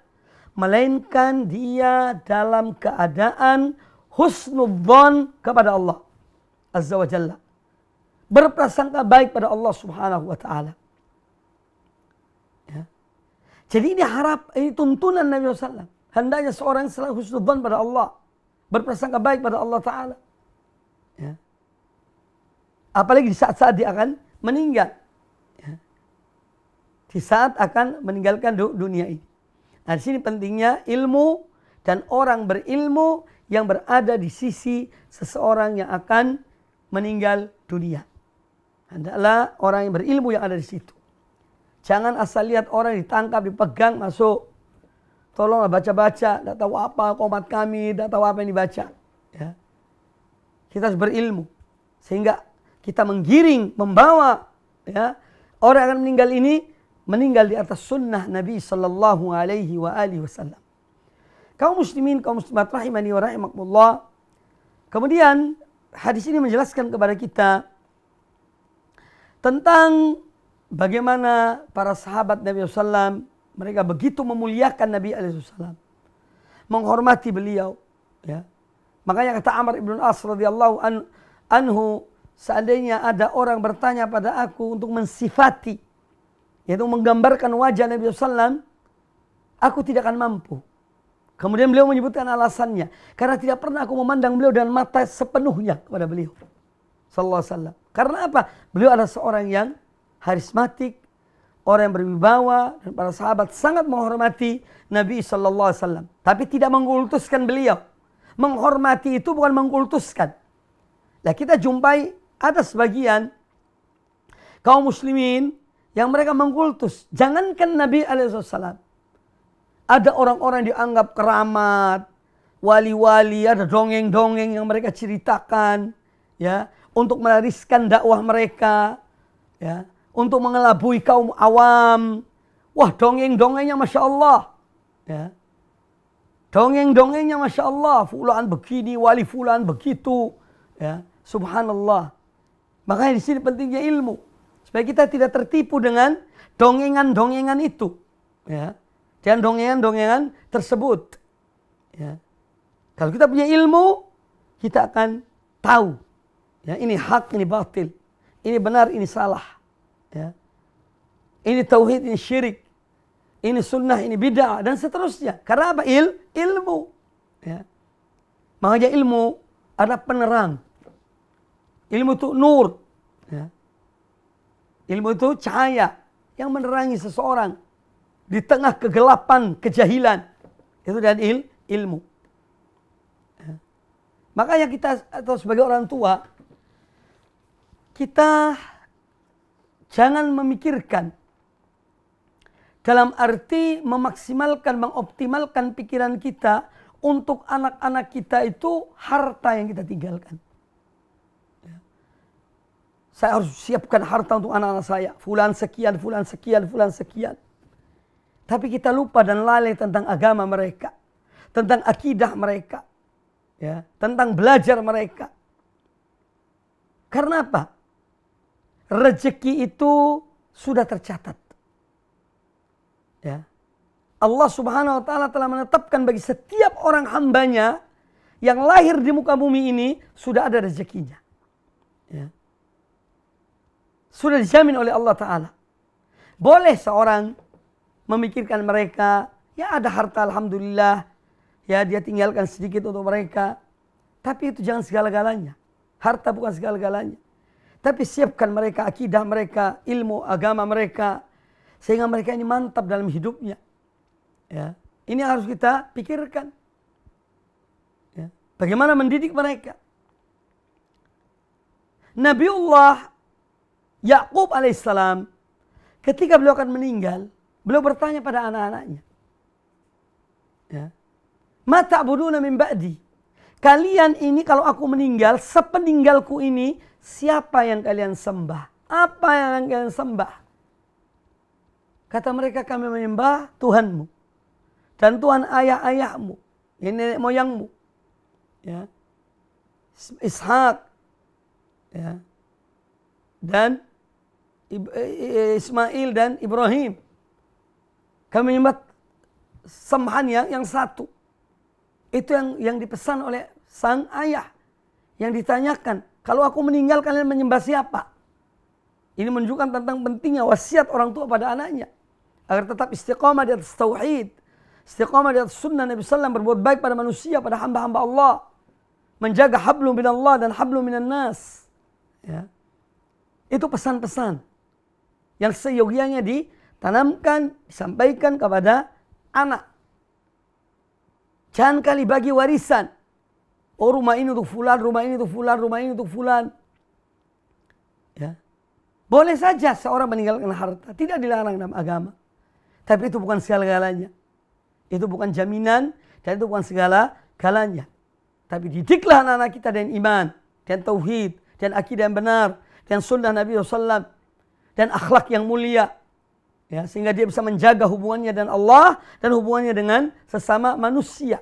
melainkan dia dalam keadaan husnudzon kepada Allah azza wa jalla, berprasangka baik pada Allah subhanahu wa ta'ala. Ya. Jadi ini tuntunan Nabi SAW. Hendaknya seorang selalu husnudzon pada Allah, berprasangka baik pada Allah ta'ala. Ya. Apalagi di saat-saat dia akan meninggal. Ya. Di saat akan meninggalkan dunia ini. Nah, di sini pentingnya ilmu dan orang berilmu yang berada di sisi seseorang yang akan meninggal dunia. Hendaklah orang yang berilmu yang ada di situ. Jangan asal lihat orang ditangkap, dipegang, masuk. Tolonglah baca-baca, tidak tahu apa qomat kami, tidak tahu apa yang dibaca. Ya. Kita harus berilmu. Sehingga kita menggiring, membawa, ya, orang yang akan meninggal ini meninggal di atas sunnah Nabi sallallahu alaihi wa alihi wasallam. Kaum muslimin, kaum muslimat rahimani wa rahimakumullah. Kemudian hadis ini menjelaskan kepada kita tentang bagaimana para sahabat Nabi SAW, mereka begitu memuliakan Nabi SAW, menghormati beliau. Ya. Makanya kata Amr ibn As radhiyallahu anhu, seandainya ada orang bertanya pada aku untuk mensifati, yaitu menggambarkan wajah Nabi SAW, aku tidak akan mampu. Kemudian beliau menyebutkan alasannya, karena tidak pernah aku memandang beliau dengan mata sepenuhnya kepada beliau sallallahu alaihi wasallam. Karena apa? Beliau adalah seorang yang harismatik, orang yang berwibawa, dan para sahabat sangat menghormati Nabi sallallahu alaihi wasallam, tapi tidak mengkultuskan beliau. Menghormati itu bukan mengkultuskan. Nah, kita jumpai ada sebagian kaum muslimin yang mereka mengkultus. Jangankan Nabi alaihi wasallam, ada orang-orang dianggap keramat, wali-wali, ada dongeng-dongeng yang mereka ceritakan, ya, untuk menariskan dakwah mereka, ya, untuk mengelabui kaum awam. Wah, dongeng-dongengnya Masya Allah. Ya. Dongeng-dongengnya Masya Allah. Fulan begini, wali fulan begitu. Ya. Subhanallah. Makanya di sini pentingnya ilmu. Supaya kita tidak tertipu dengan dongengan-dongengan itu. Ya. Dan dongengan-dongengan tersebut. Ya. Kalau kita punya ilmu, kita akan tahu. Ya, ini hak, ini batil. Ini benar, ini salah. Ya. Ini tauhid, ini syirik. Ini sunnah, ini bid'ah, dan seterusnya. Karena apa? Ilmu. Ya. Makanya ilmu adalah penerang. Ilmu itu nur. Ya. Ilmu itu cahaya yang menerangi seseorang di tengah kegelapan kejahilan. Itu dan ilmu. Ya. Makanya kita atau sebagai orang tua, kita jangan memikirkan dalam arti memaksimalkan, mengoptimalkan pikiran kita untuk anak-anak kita itu harta yang kita tinggalkan. Ya. Saya harus siapkan harta untuk anak-anak saya. Fulan sekian, fulan sekian, fulan sekian. Tapi kita lupa dan lalai tentang agama mereka. Tentang akidah mereka. Ya. Tentang belajar mereka. Karena apa? Rezeki itu sudah tercatat. Ya. Allah subhanahu wa ta'ala telah menetapkan bagi setiap orang hambanya yang lahir di muka bumi ini sudah ada rezekinya. Ya. Sudah dijamin oleh Allah ta'ala. Boleh seorang memikirkan mereka, ya ada harta alhamdulillah, ya dia tinggalkan sedikit untuk mereka. Tapi itu jangan segala-galanya. Harta bukan segala-galanya. Tapi siapkan mereka, akidah mereka, ilmu agama mereka, sehingga mereka ini mantap dalam hidupnya. Ya. Ini harus kita pikirkan. Ya. Bagaimana mendidik mereka. Nabiullah Ya'qub alaihissalam, ketika beliau akan meninggal, beliau bertanya pada anak-anaknya. Ya. Ma ta'buduna min ba'di. Kalian ini kalau aku meninggal, sepeninggalku ini, siapa yang kalian sembah? Apa yang kalian sembah? Kata mereka, kami menyembah Tuhanmu dan Tuhan ayah-ayahmu, yang nenek moyangmu, ya, Ishak, ya, dan Ismail dan Ibrahim. Kami menyembah sembahan yang satu. Itu yang dipesan oleh sang ayah. Yang ditanyakan, kalau aku meninggal kalian menyembah siapa? Ini menunjukkan tentang pentingnya wasiat orang tua pada anaknya. Agar tetap istiqamah di atas tauhid. Istiqamah di atas sunnah Nabi SAW, berbuat baik pada manusia, pada hamba-hamba Allah. Menjaga hablum minallah dan hablum minan nas. Ya. Itu pesan-pesan yang seyogianya ditanamkan, disampaikan kepada anak. Jangan kali bagi warisan. Oh, rumah ini untuk fulan, rumah ini untuk fulan, rumah ini untuk fulan. Ya. Boleh saja seorang meninggalkan harta, tidak dilarang dalam agama. Tapi itu bukan segala-galanya. Itu bukan jaminan dan itu bukan segala-galanya. Tapi didiklah anak-anak kita dengan iman, dan tauhid, dan akidah yang benar, dan sunnah Nabi SAW, dan akhlak yang mulia. Ya, sehingga dia bisa menjaga hubungannya dengan Allah dan hubungannya dengan sesama manusia.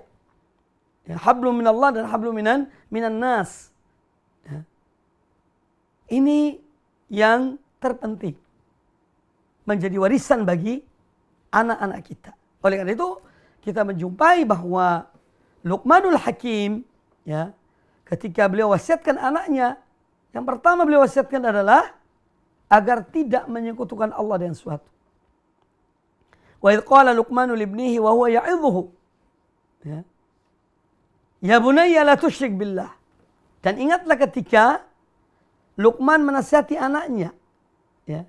Ya, hablum minallah dan hablum minan nas. Ya. Ini yang terpenting. Menjadi warisan bagi anak-anak kita. Oleh karena itu, kita menjumpai bahwa Luqmanul Hakim, ya, ketika beliau wasiatkan anaknya, yang pertama beliau wasiatkan adalah agar tidak menyekutukan Allah dengan sesuatu. Wa idh qala Luqmanu libnihi wa huwa ya'idhuhu. Ya. Ya bunayya la tusyrik billah. Dan ingatlah ketika Luqman menasihati anaknya, ya,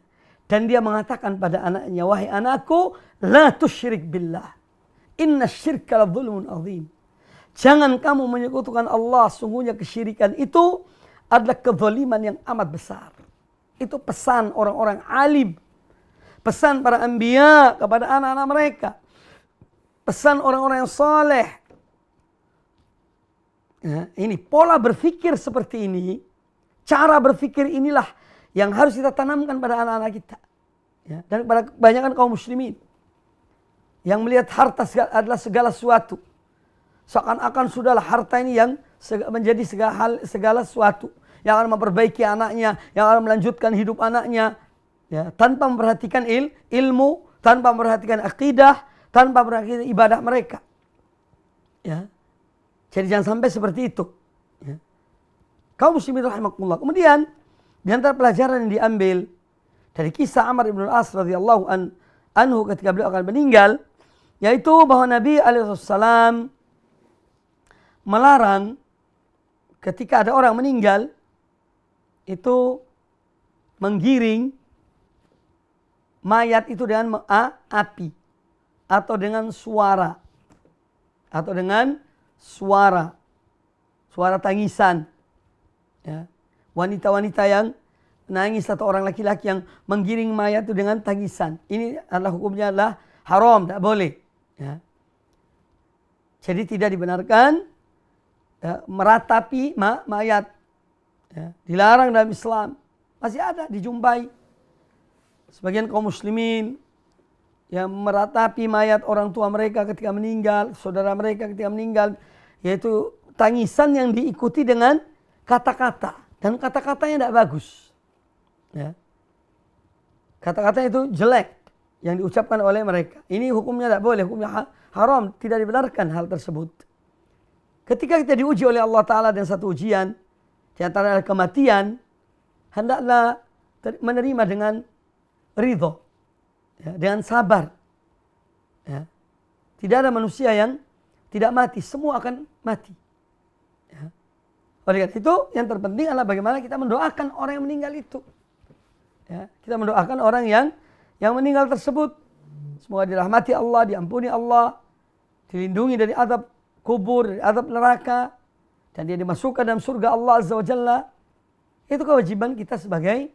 dan dia mengatakan pada anaknya, wahai anakku, la tusyrik billah. Inna syirka la zulmun azim. Jangan kamu menyekutukan Allah, sungguhnya kesyirikan itu adalah kezaliman yang amat besar. Itu pesan orang-orang alim. Pesan para anbiya kepada anak-anak mereka. Pesan orang-orang yang saleh. Ya, ini pola berpikir seperti ini, cara berpikir inilah yang harus kita tanamkan pada anak-anak kita. Ya, dan pada kebanyakan kaum muslimin yang melihat harta adalah segala sesuatu. Seakan-akan sudahlah harta ini yang menjadi segala sesuatu. Yang akan memperbaiki anaknya, yang akan melanjutkan hidup anaknya. Ya, tanpa memperhatikan ilmu, tanpa memperhatikan akidah, tanpa memperhatikan ibadah mereka. Ya. Jadi jangan sampai seperti itu. Ya. Kaum muslimin rahimakumullah. Kemudian di antara pelajaran yang diambil dari kisah Amr ibn al-As radhiyallahu anhu ketika beliau akan meninggal, yaitu bahwa Nabi alaihissalam melarang ketika ada orang meninggal itu menggiring mayat itu dengan api atau dengan suara tangisan. Ya. Wanita-wanita yang nangis atau orang laki-laki yang menggiring mayat itu dengan tangisan. Ini adalah hukumnya adalah haram, tidak boleh. Ya. Jadi tidak dibenarkan ya, meratapi mayat. Ya. Dilarang dalam Islam. Masih ada dijumpai sebagian kaum muslimin yang meratapi mayat orang tua mereka ketika meninggal, saudara mereka ketika meninggal, yaitu tangisan yang diikuti dengan kata-kata, dan kata-katanya tidak bagus. Ya. Kata-katanya itu jelek yang diucapkan oleh mereka. Ini hukumnya tidak boleh, hukumnya haram, tidak dibenarkan hal tersebut. Ketika kita diuji oleh Allah Ta'ala dengan satu ujian, di antara kematian, hendaklah menerima dengan ridho, ya, dengan sabar. Ya. Tidak ada manusia yang tidak mati, semua akan mati. Ya. Oleh karena itu, yang terpenting adalah bagaimana kita mendoakan orang yang meninggal itu. Ya. Kita mendoakan orang yang meninggal tersebut, semoga dirahmati Allah, diampuni Allah, dilindungi dari azab kubur, dari azab neraka, dan dia dimasukkan dalam surga Allah Azza wa Jalla. Itu kewajiban kita sebagai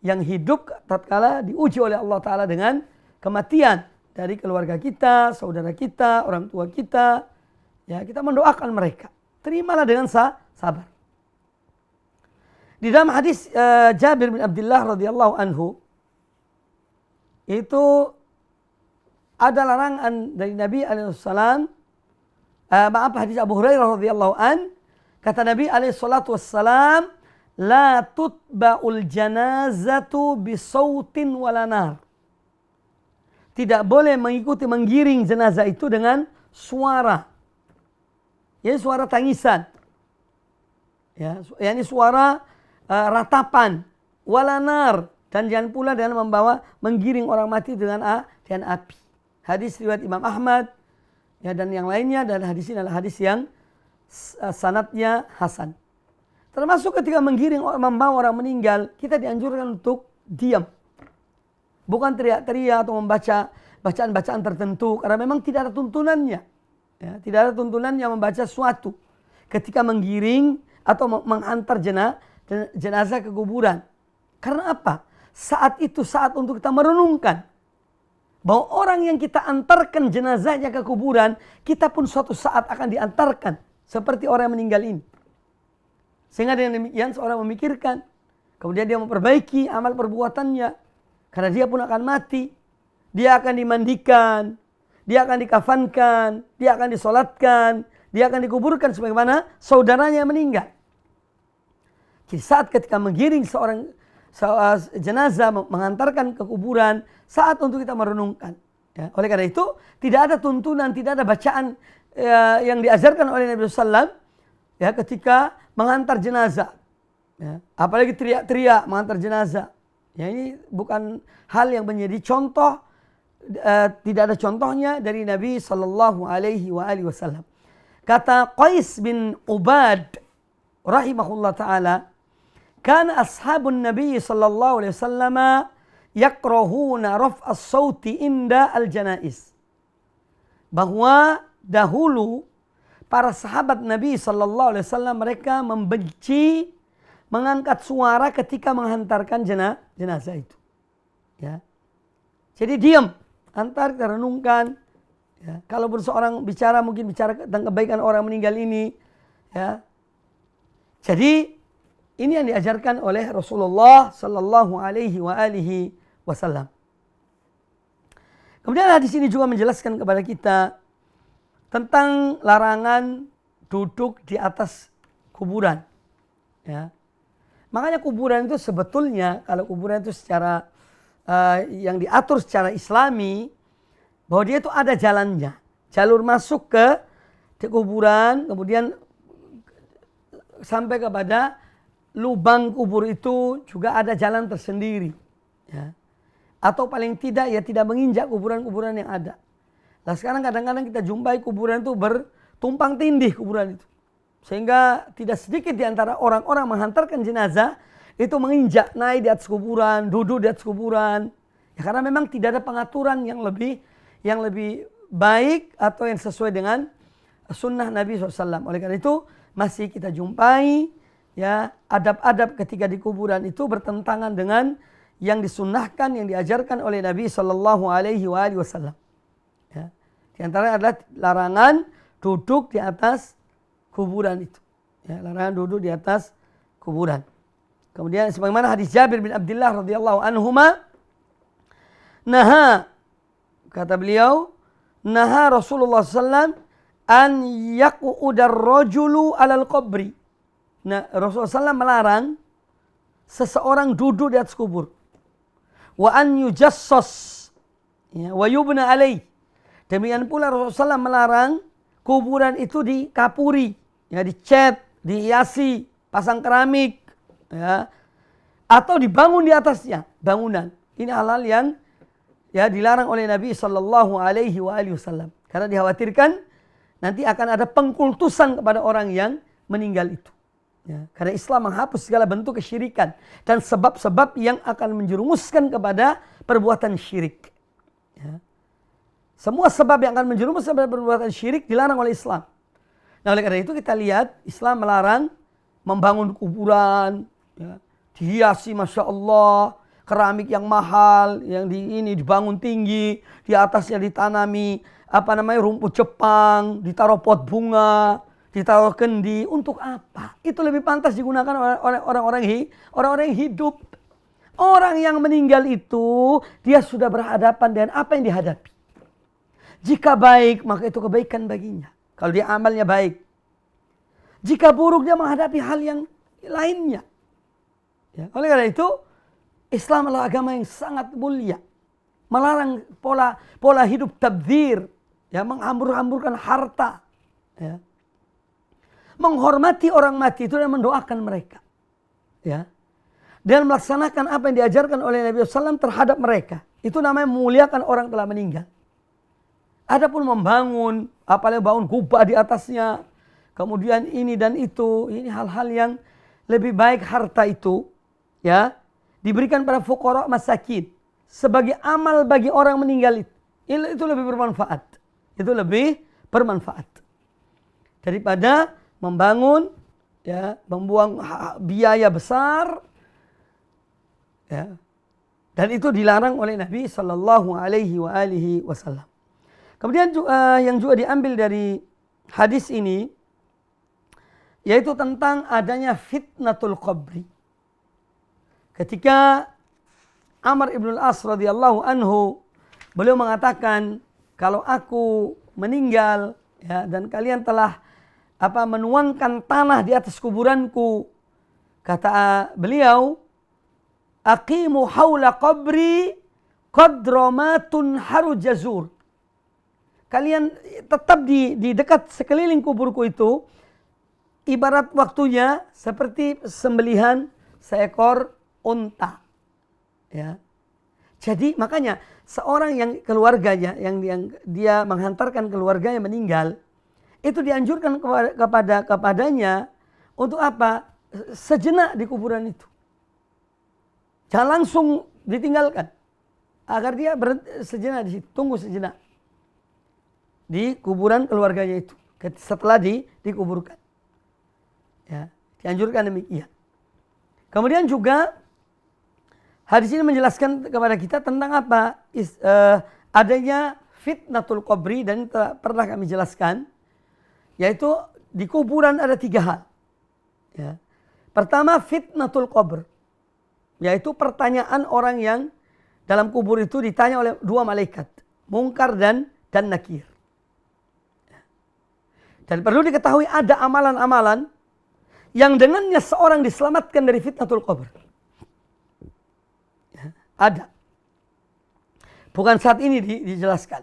yang hidup tatkala diuji oleh Allah Ta'ala dengan kematian dari keluarga kita, saudara kita, orang tua kita. Ya, kita mendoakan mereka. Terimalah dengan sabar. Di dalam hadis Jabir bin Abdullah radhiyallahu anhu itu ada larangan dari Nabi alaihissalam. Hadis Abu Hurairah radhiyallahu an, kata Nabi alaihissalam, la tutba'ul janazatu bisautin wala nar. Tidak boleh mengikuti menggiring jenazah itu dengan suara. Jadi suara tangisan. Ya, yakni suara ratapan, wala nar, dan jangan pula dengan menggiring orang mati dengan api. Hadis riwayat Imam Ahmad ya, dan yang lainnya, dan hadis ini adalah hadis yang sanadnya hasan. Termasuk ketika menggiring membawa orang meninggal, kita dianjurkan untuk diam. Bukan teriak-teriak atau membaca bacaan-bacaan tertentu, karena memang tidak ada tuntunannya. Ya, tidak ada tuntunannya membaca suatu ketika menggiring atau menghantar jenazah ke kuburan. Karena apa? Saat itu saat untuk kita merenungkan bahwa orang yang kita antarkan jenazahnya ke kuburan, kita pun suatu saat akan diantarkan seperti orang yang meninggal ini. Sehingga dengan demikian seorang memikirkan, kemudian dia memperbaiki amal perbuatannya, karena dia pun akan mati. Dia akan dimandikan, dia akan dikafankan, dia akan disolatkan, dia akan dikuburkan sebagaimana saudaranya yang meninggal. Jadi saat ketika menggiring seorang jenazah, mengantarkan ke kuburan, saat untuk kita merenungkan. Ya, oleh karena itu tidak ada tuntunan, tidak ada bacaan yang diajarkan oleh Nabi SAW ya, ketika menghantar jenazah. Ya, apalagi teriak-teriak mengantar jenazah. Ya, ini bukan hal yang menjadi contoh, tidak ada contohnya dari Nabi Sallallahu Alaihi Wasallam. Kata Qais bin Ubad rahimahullah ta'ala, kana ashabun Nabi Sallallahu Alaihi Wasallam yakrahuna raf'as sauti inda al-janaiz. Bahwa dahulu para sahabat Nabi Sallallahu Alaihi Wasallam mereka membenci mengangkat suara ketika menghantarkan jenazah itu. Ya. Jadi diam, antar kita renungkan. Ya. Kalau seorang bicara, mungkin bicara tentang kebaikan orang meninggal ini. Ya. Jadi ini yang diajarkan oleh Rasulullah Sallallahu Alaihi Wasallam. Kemudian hadis ini juga menjelaskan kepada kita tentang larangan duduk di atas kuburan. Ya. Makanya kuburan itu sebetulnya, kalau kuburan itu secara yang diatur secara Islami, bahwa dia itu ada jalannya, jalur masuk ke kuburan, kemudian sampai kepada lubang kubur itu juga ada jalan tersendiri. Ya. Atau paling tidak ya tidak menginjak kuburan-kuburan yang ada. Nah sekarang kadang-kadang kita jumpai kuburan itu bertumpang tindih kuburan itu. Sehingga tidak sedikit di antara orang-orang menghantarkan jenazah itu menginjak, naik di atas kuburan, duduk di atas kuburan. Ya, karena memang tidak ada pengaturan yang lebih baik atau yang sesuai dengan sunnah Nabi SAW. Oleh karena itu masih kita jumpai ya adab-adab ketika di kuburan itu bertentangan dengan yang disunnahkan, yang diajarkan oleh Nabi Sallallahu Alaihi Wasallam. Ya. Di antaranya adalah larangan duduk di atas kuburan itu. Ya, larangan duduk di atas kuburan. Kemudian sebagaimana hadis Jabir bin Abdullah radhiyallahu anhuma, kata beliau, Rasulullah sallallahu an yaqudar rajulu alal qabri. Nah, Rasulullah sallallahu melarang seseorang duduk di atas kubur. Wa an yujassas ya, wa yubna alaih. Demikian pula Rasulullah sallallahu melarang kuburan itu dikapuri, ya, dicat, dihiasi, pasang keramik, ya, atau dibangun di atasnya bangunan. Ini hal-hal yang ya dilarang oleh Nabi Sallallahu Alaihi Wasallam, karena dikhawatirkan nanti akan ada pengkultusan kepada orang yang meninggal itu. Ya, karena Islam menghapus segala bentuk kesyirikan dan sebab-sebab yang akan menjerumuskan kepada perbuatan syirik. Ya. Semua sebab yang akan menjerumuskan kepada perbuatan syirik dilarang oleh Islam. Nah, oleh karena itu kita lihat Islam melarang membangun kuburan, ya, dihiasi, masya Allah, keramik yang mahal, yang dibangun tinggi, di atasnya ditanami rumput Jepang, ditaruh pot bunga, ditaruh kendi, untuk apa? Itu lebih pantas digunakan oleh orang-orang yang hidup. Orang yang meninggal itu, dia sudah berhadapan dengan apa yang dihadapi. Jika baik, maka itu kebaikan baginya. Kalau dia amalnya baik. Jika buruk, dia menghadapi hal yang lainnya. Ya, oleh karena itu, Islam adalah agama yang sangat mulia. Melarang pola hidup tabdzir, ya, menghambur-hamburkan harta, ya. Menghormati orang mati itu dan mendoakan mereka, ya. Dan melaksanakan apa yang diajarkan oleh Nabi SAW terhadap mereka. Itu namanya memuliakan orang telah meninggal. Adapun membangun, apalagi bangun kubah di atasnya, kemudian ini dan itu, ini hal-hal yang lebih baik harta itu, ya, diberikan pada fuqara masakin sebagai amal bagi orang meninggal itu lebih bermanfaat. Itu lebih bermanfaat daripada membangun, ya, membuang biaya besar, ya. Dan itu dilarang oleh Nabi sallallahu alaihi wasallam. Kemudian yang juga diambil dari hadis ini yaitu tentang adanya fitnatul qabri. Ketika Amr ibn al-As radhiyallahu anhu, beliau mengatakan, kalau aku meninggal, ya, dan kalian telah menuangkan tanah di atas kuburanku, kata beliau, aqimu haula qabri qadra ma tunharu jazur. Kalian tetap di dekat sekeliling kuburku itu, ibarat waktunya seperti sembelihan seekor unta. Ya. Jadi makanya seorang yang keluarganya, yang dia menghantarkan keluarganya meninggal, itu dianjurkan kepadanya untuk apa? Sejenak di kuburan itu. Jangan langsung ditinggalkan. Agar dia sejenak di situ, tunggu sejenak di kuburan keluarganya itu setelah dikuburkan. Ya, dianjurkan demikian. Kemudian juga hadis ini menjelaskan kepada kita tentang apa? Adanya fitnatul qabri, dan pernah kami jelaskan, yaitu di kuburan ada 3 hal. Ya. Pertama, fitnatul qabr, yaitu pertanyaan orang yang dalam kubur itu ditanya oleh 2 malaikat, Munkar dan Nakir. Dan perlu diketahui ada amalan-amalan yang dengannya seorang diselamatkan dari fitnatul qabr. Ya, ada. Bukan saat ini dijelaskan,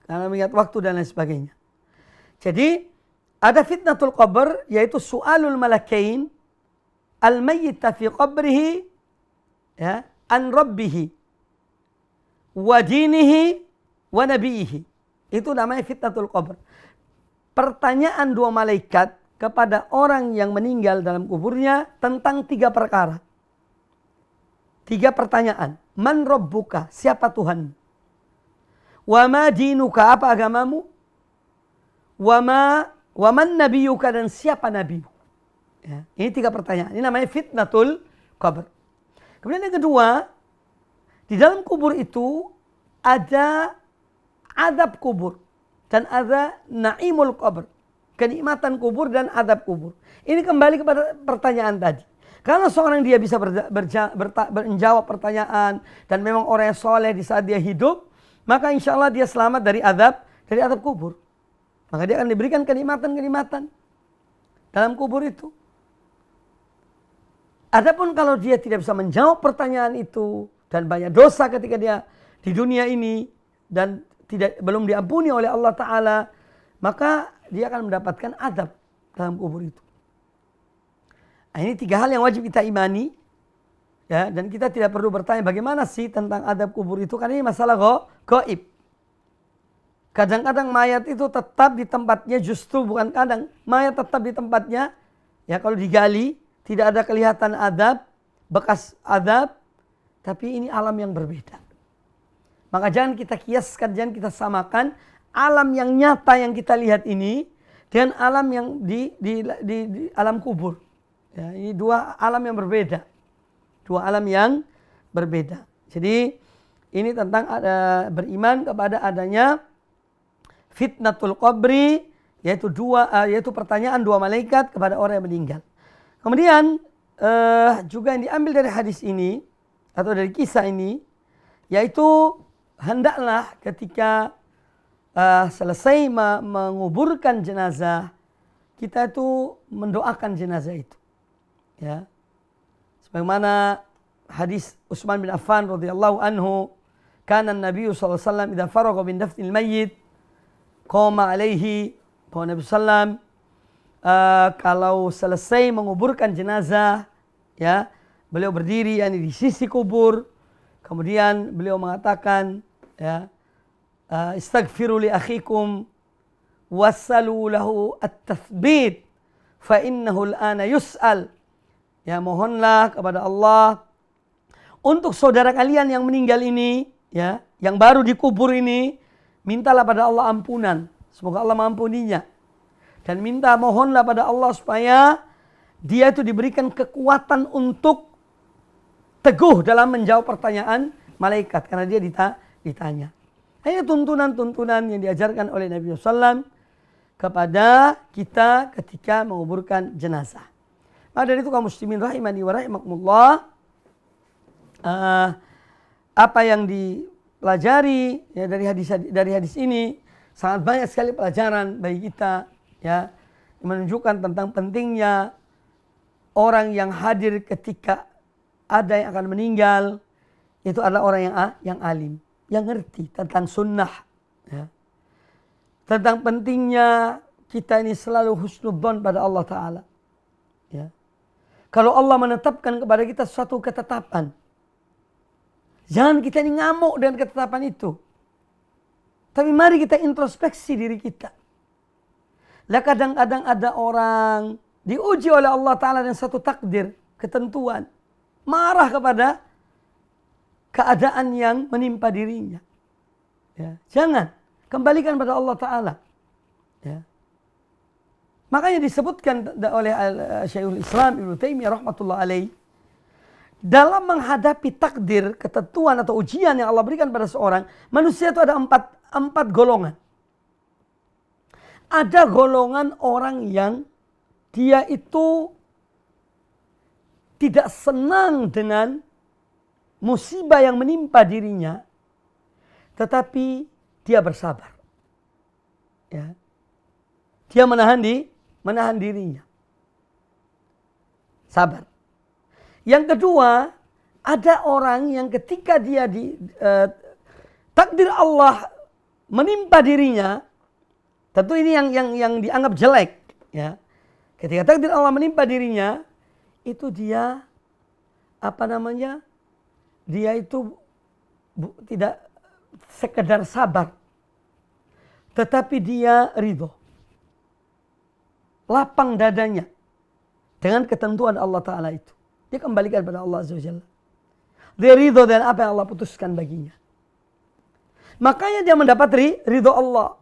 karena mengingat waktu dan lain sebagainya. Jadi ada fitnatul qabr, yaitu su'alul malakain al-mayyita fi qabrihi, ya, an rabbihi wa dinihi wa nabiyihi. Itu namanya fitnatul qabr. Pertanyaan 2 malaikat kepada orang yang meninggal dalam kuburnya tentang 3 perkara. 3 pertanyaan. Man rabbuka, siapa Tuhan? Wa ma dinuka, apa agamamu? Wa man nabiyuka, dan siapa nabimu? Ya, ini 3 pertanyaan. Ini namanya fitnatul qabr. Kemudian yang kedua, di dalam kubur itu ada azab kubur dan ada naimul qabr, kenikmatan kubur dan azab kubur. Ini kembali kepada pertanyaan tadi. Karena seorang dia bisa menjawab pertanyaan dan memang orang yang soleh di saat dia hidup, maka insya Allah dia selamat dari azab kubur. Maka dia akan diberikan kenikmatan-kenikmatan dalam kubur itu. Adapun kalau dia tidak bisa menjawab pertanyaan itu dan banyak dosa ketika dia di dunia ini dan belum diampuni oleh Allah Ta'ala, maka dia akan mendapatkan azab dalam kubur itu. Nah, ini 3 hal yang wajib kita imani, ya, dan kita tidak perlu bertanya bagaimana sih tentang azab kubur itu, karena ini masalah gaib. Kadang-kadang mayat itu tetap di tempatnya, justru bukan kadang, mayat tetap di tempatnya, ya, kalau digali tidak ada kelihatan azab, bekas azab, tapi ini alam yang berbeda. Maka jangan kita kiaskan, jangan kita samakan alam yang nyata yang kita lihat ini dengan alam yang di alam kubur. Ya, ini 2 alam yang berbeda. 2 alam yang berbeda. Jadi ini tentang beriman kepada adanya fitnatul qabri, yaitu pertanyaan dua malaikat kepada orang yang meninggal. Kemudian juga yang diambil dari hadis ini atau dari kisah ini, yaitu hendaklah ketika selesai menguburkan jenazah, kita itu mendoakan jenazah itu. Ya. Sebagaimana hadis Utsman bin Affan radhiyallahu anhu, kana Nabi sallallahu alaihi wasallam idza faragha min dafnil mayyit qama alaihi, bahwa Nabi sallam kalau selesai menguburkan jenazah, ya, beliau berdiri di sisi kubur, kemudian beliau mengatakan, ya, istaghfiru li akhikum wassalu lahu at-tathbit fa innahu al-ana yus'al. Ya, mohonlah kepada Allah untuk saudara kalian yang meninggal ini, ya, yang baru dikubur ini, mintalah pada Allah ampunan, semoga Allah mengampuninya, dan mohonlah pada Allah supaya dia itu diberikan kekuatan untuk teguh dalam menjawab pertanyaan malaikat, karena dia ditanya. Ini tuntunan-tuntunan yang diajarkan oleh Nabi SAW kepada kita ketika menguburkan jenazah. Maka dari itu kaum muslimin rahimani wa rahimakumullah, apa yang dipelajari, ya, dari hadis ini sangat banyak sekali pelajaran bagi kita, ya, menunjukkan tentang pentingnya orang yang hadir ketika ada yang akan meninggal itu adalah orang yang alim, yang ngerti tentang sunnah, ya. Tentang pentingnya kita ini selalu husnudzon pada Allah Ta'ala, ya. Kalau Allah menetapkan kepada kita suatu ketetapan, jangan kita ini ngamuk dengan ketetapan itu, tapi mari kita introspeksi diri kita. Lah kadang-kadang ada orang diuji oleh Allah Ta'ala dengan satu takdir, ketentuan, marah kepada keadaan yang menimpa dirinya. Ya, jangan, kembalikan pada Allah Ta'ala. Ya. Makanya disebutkan oleh Syekhul Islam Ibnu Taimiyah rahmatullah alaih, dalam menghadapi takdir, ketentuan atau ujian yang Allah berikan pada seorang, manusia itu ada empat golongan. Ada golongan orang yang dia itu tidak senang dengan musibah yang menimpa dirinya, tetapi dia bersabar. Ya. Dia menahan dirinya. Sabar. Yang kedua, ada orang yang ketika dia takdir Allah menimpa dirinya, tentu ini yang dianggap jelek, ya. Ketika takdir Allah menimpa dirinya, itu dia dia itu tidak sekedar sabar, tetapi dia ridho, lapang dadanya dengan ketentuan Allah Ta'ala itu. Dia kembalikan pada Allah Azza wa Jalla. Dia ridho dengan apa yang Allah putuskan baginya. Makanya dia mendapat ridho Allah.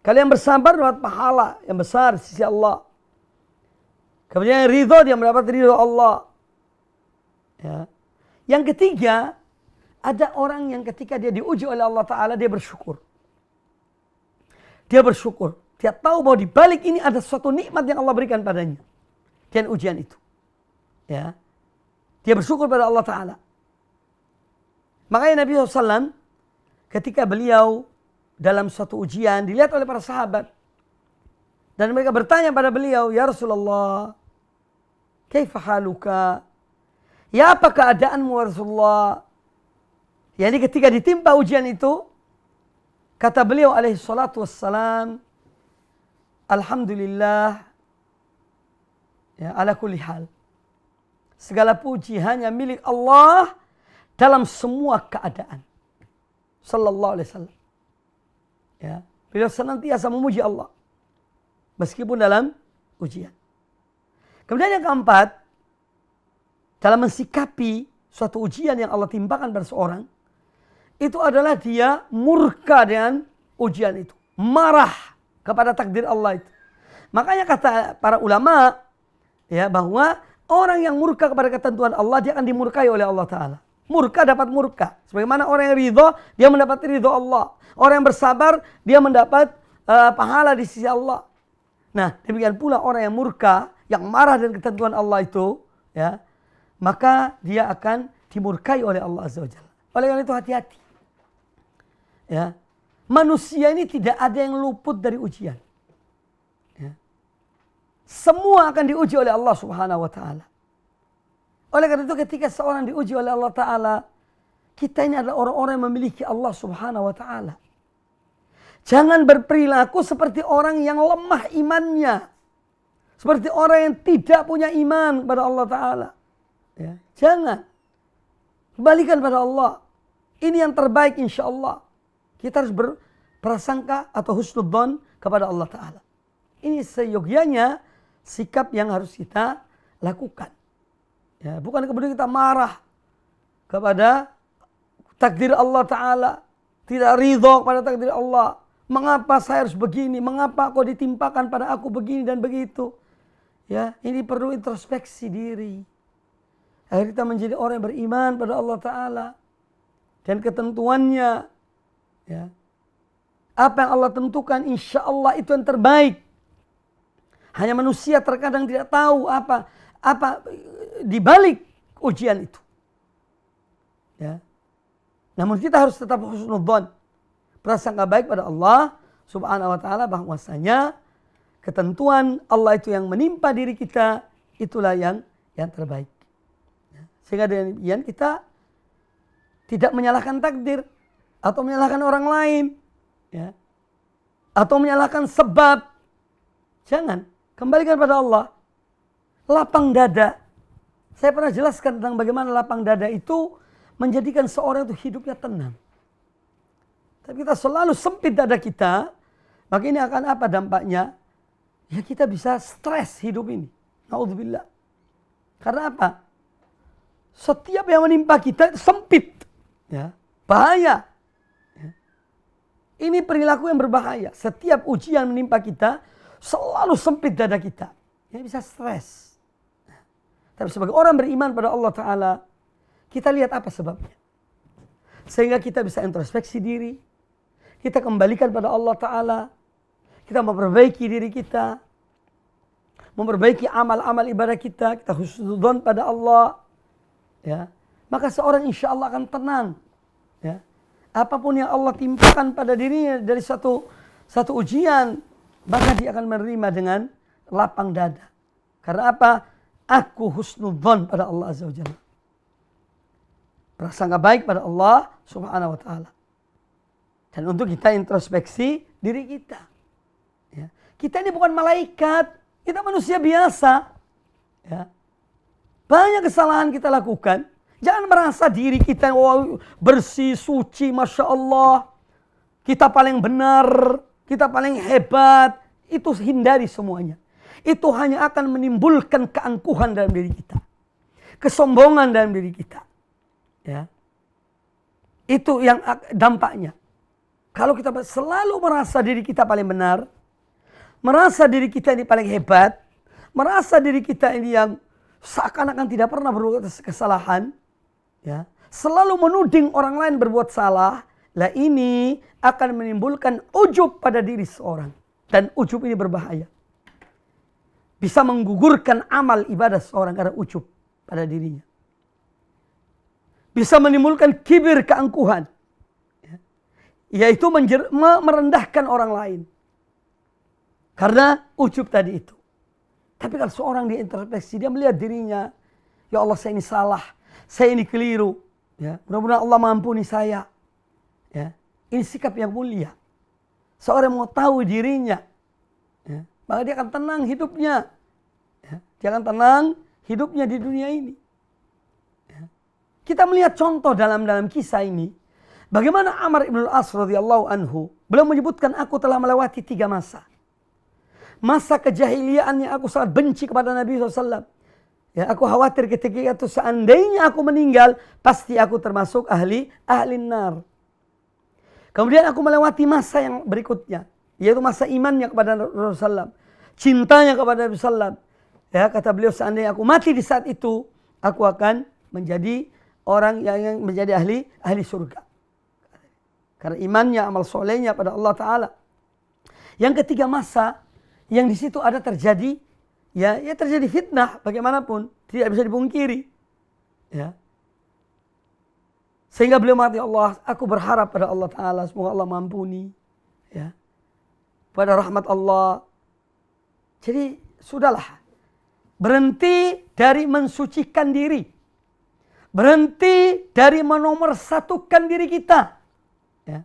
Kalian bersabar dapat pahala yang besar di sisi Allah. Kemudian ridho, dia mendapat ridho Allah. Ya. Yang ketiga, ada orang yang ketika dia diuji oleh Allah Ta'ala, dia bersyukur. Dia bersyukur. Dia tahu bahwa di balik ini ada suatu nikmat yang Allah berikan padanya. Dan ujian itu. Ya. Dia bersyukur pada Allah Ta'ala. Makanya Nabi SAW ketika beliau dalam suatu ujian dilihat oleh para sahabat. Dan mereka bertanya pada beliau, "Ya Rasulullah, kaifa haluka?" Ya, apa keadaanmu Rasulullah? Yani ketika ditimpa ujian itu, kata beliau alaihi salatu wassalam, "Alhamdulillah, ya, ala kulli hal. Segala puji hanya milik Allah dalam semua keadaan." Sallallahu alaihi wasallam. Ya, beliau senantiasa memuji Allah meskipun dalam ujian. Kemudian yang keempat, dalam mensikapi suatu ujian yang Allah timpakan pada seorang, itu adalah dia murka dengan ujian itu, marah kepada takdir Allah itu. Makanya kata para ulama, ya, bahwa orang yang murka kepada ketentuan Allah, dia akan dimurkai oleh Allah Ta'ala. Murka dapat murka. Sebagaimana orang yang ridho, dia mendapat ridho Allah. Orang yang bersabar, dia mendapat pahala di sisi Allah. Nah, demikian pula orang yang murka, yang marah dengan ketentuan Allah itu, ya, maka dia akan dimurkai oleh Allah Azza wa Jalla. Oleh karena itu hati-hati. Ya. Manusia ini tidak ada yang luput dari ujian. Ya. Semua akan diuji oleh Allah Subhanahu wa taala. Oleh karena itu ketika seorang diuji oleh Allah taala, kita ini adalah orang-orang yang memiliki Allah Subhanahu wa taala. Jangan berperilaku seperti orang yang lemah imannya. Seperti orang yang tidak punya iman kepada Allah taala. Ya. Jangan. Kembalikan pada Allah. Ini yang terbaik insya Allah. Kita harus berprasangka atau husnudzon kepada Allah Ta'ala. Ini seyogyanya sikap yang harus kita lakukan. Ya, bukan kemudian kita marah kepada takdir Allah Ta'ala. Tidak ridho kepada takdir Allah. Mengapa saya harus begini? Mengapa kau ditimpakan pada aku begini dan begitu? Ya, ini perlu introspeksi diri. Agar kita menjadi orang yang beriman pada Allah Ta'ala. Dan ketentuannya. Ya. Apa yang Allah tentukan insya Allah itu yang terbaik. Hanya manusia terkadang tidak tahu apa dibalik ujian itu. Ya. Namun kita harus tetap husnudzon. Prasangka baik pada Allah Subhanahu wa taala bahwasanya ketentuan Allah itu yang menimpa diri kita itulah yang terbaik. Ya. Sehingga dengan demikian kita tidak menyalahkan takdir atau menyalahkan orang lain, ya, atau menyalahkan sebab. Jangan, kembalikan pada Allah. Lapang dada. Saya pernah jelaskan tentang bagaimana lapang dada itu menjadikan seorang itu hidupnya tenang. Tapi kita selalu sempit dada kita, maka ini akan apa dampaknya? Ya kita bisa stres hidup ini. Naudzubillah. Karena apa? Setiap yang menimpa kita itu sempit. Ya, bahaya. Ini perilaku yang berbahaya. Setiap ujian menimpa kita, selalu sempit dada kita. Ini bisa stres. Tapi sebagai orang beriman pada Allah Ta'ala, kita lihat apa sebabnya. Sehingga kita bisa introspeksi diri. Kita kembalikan pada Allah Ta'ala. Kita memperbaiki diri kita. Memperbaiki amal-amal ibadah kita. Kita husnudzon pada Allah. Ya. Maka seorang insya Allah akan tenang. Ya. Apapun yang Allah timpakan pada dirinya dari satu ujian, maka dia akan menerima dengan lapang dada. Karena apa? Aku husnudzon pada Allah Azza wa Jalla. Prasangka baik pada Allah Subhanahu wa taala. Dan untuk kita introspeksi diri kita. Ya. Kita ini bukan malaikat, kita manusia biasa. Ya. Banyak kesalahan kita lakukan. Jangan merasa diri kita bersih, suci, Masya Allah. Kita paling benar, kita paling hebat. Itu hindari semuanya. Itu hanya akan menimbulkan keangkuhan dalam diri kita. Kesombongan dalam diri kita. Ya. Itu yang dampaknya. Kalau kita selalu merasa diri kita paling benar, merasa diri kita ini paling hebat, merasa diri kita ini yang seakan-akan tidak pernah berbuat kesalahan, ya, selalu menuding orang lain berbuat salah, lah ini akan menimbulkan ujub pada diri seorang. Dan ujub ini berbahaya. Bisa menggugurkan amal ibadah seorang karena ujub pada dirinya. Bisa menimbulkan kibir, keangkuhan. Ya, yaitu merendahkan orang lain. Karena ujub tadi itu. Tapi kalau seorang dia introspeksi, dia melihat dirinya, ya Allah saya ini salah. Saya ini keliru. Ya, mudah-mudahan Allah mengampuni saya. Ya, ini sikap yang mulia. Seorang mau tahu dirinya, ya, maka dia akan tenang hidupnya. Ya, dia akan tenang hidupnya di dunia ini. Ya. Kita melihat contoh dalam kisah ini. Bagaimana Amr ibn al-As radhiyallahu anhu. Beliau menyebutkan aku telah melewati 3 masa. Masa kejahiliaan yang aku sangat benci kepada Nabi SAW. Ya, aku khawatir ketika itu seandainya aku meninggal, pasti aku termasuk ahli nar. Kemudian aku melewati masa yang berikutnya, yaitu masa imannya kepada Rasulullah SAW, cintanya kepada Nabi SAW. Ya, kata beliau seandainya aku mati di saat itu, aku akan menjadi orang yang menjadi ahli surga. Karena imannya, amal solehnya pada Allah Ta'ala. Yang ketiga masa yang di situ ada terjadi terjadi fitnah bagaimanapun, tidak bisa dipungkiri. Ya. Sehingga beliau mengatakan, Allah, aku berharap pada Allah Ta'ala, semoga Allah mampuni. Ya. Pada rahmat Allah. Jadi sudahlah. Berhenti dari mensucikan diri. Berhenti dari menomorsatukan diri kita. Ya.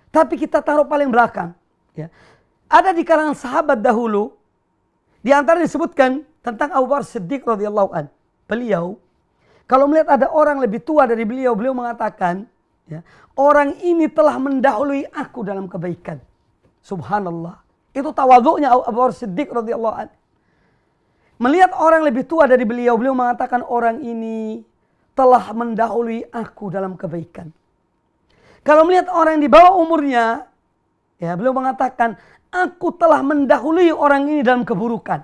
Tapi kita taruh paling belakang. Ya. Ada di kalangan sahabat dahulu, di antara disebutkan tentang Abu Bakar Siddiq radhiyallahu an. Beliau, kalau melihat ada orang lebih tua dari beliau, beliau mengatakan, ya, orang ini telah mendahului aku dalam kebaikan. Subhanallah. Itu tawadhu'nya Abu Bakar Siddiq radhiyallahu an. Melihat orang lebih tua dari beliau, beliau mengatakan orang ini telah mendahului aku dalam kebaikan. Kalau melihat orang yang di bawah umurnya, ya, beliau mengatakan, aku telah mendahului orang ini dalam keburukan.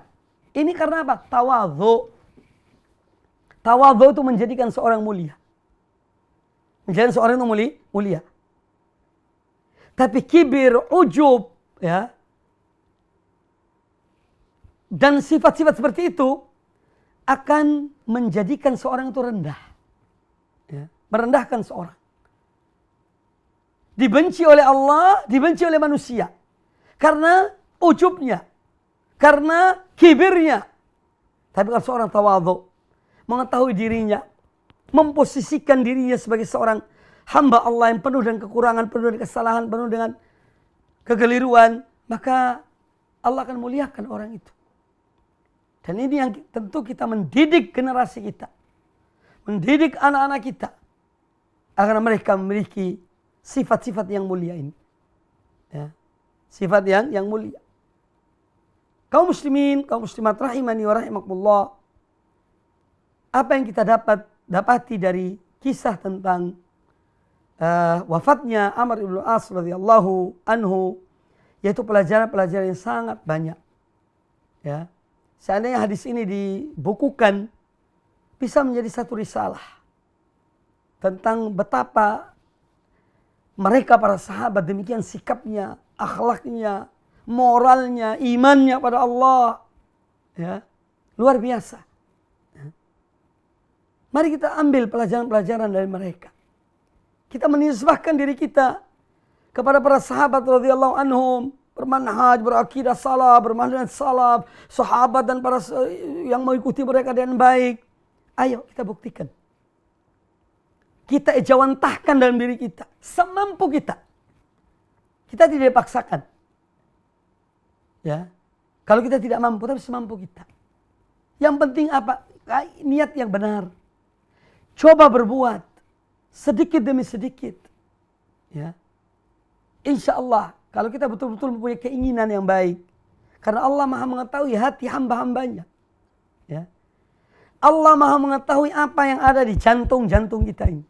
Ini karena apa? Tawadhu. Tawadhu itu menjadikan seorang mulia. Menjadikan seorang itu mulia. Tapi kibir, ujub, ya, dan sifat-sifat seperti itu akan menjadikan seorang itu rendah. Ya, merendahkan seorang. Dibenci oleh Allah, dibenci oleh manusia. Karena ujubnya. Karena kibirnya. Tapi kalau seorang tawadhu, mengetahui dirinya, memposisikan dirinya sebagai seorang hamba Allah yang penuh dengan kekurangan, penuh dengan kesalahan, penuh dengan kekeliruan, maka Allah akan muliakan orang itu. Dan ini yang tentu kita mendidik generasi kita. Mendidik anak-anak kita. Agar mereka memiliki sifat-sifat yang mulia ini. Ya. Sifat yang mulia. Kaum muslimin, kaum muslimat rahimani wa rahimakumullah. Apa yang kita dapati dari kisah tentang wafatnya Amr ibn As radhiyallahu anhu, yaitu pelajaran-pelajaran yang sangat banyak. Ya. Seandainya hadis ini dibukukan, bisa menjadi satu risalah tentang betapa mereka para sahabat demikian sikapnya, akhlaknya, moralnya, imannya pada Allah. Ya, luar biasa. Ya. Mari kita ambil pelajaran-pelajaran dari mereka. Kita menisbahkan diri kita kepada para sahabat radhiyallahu anhum, bermanhaj, berakidah salaf, bermanhaj salaf, sahabat dan para yang mengikuti mereka dengan baik. Ayo kita buktikan. Kita ejawantahkan dalam diri kita, semampu kita. Kita tidak dipaksakan. Ya. Kalau kita tidak mampu, tapi semampu kita. Yang penting apa? Niat yang benar. Coba berbuat sedikit demi sedikit. Ya. Insya Allah, kalau kita betul-betul mempunyai keinginan yang baik, karena Allah Maha mengetahui hati hamba-hambanya. Ya. Allah Maha mengetahui apa yang ada di jantung-jantung kita ini.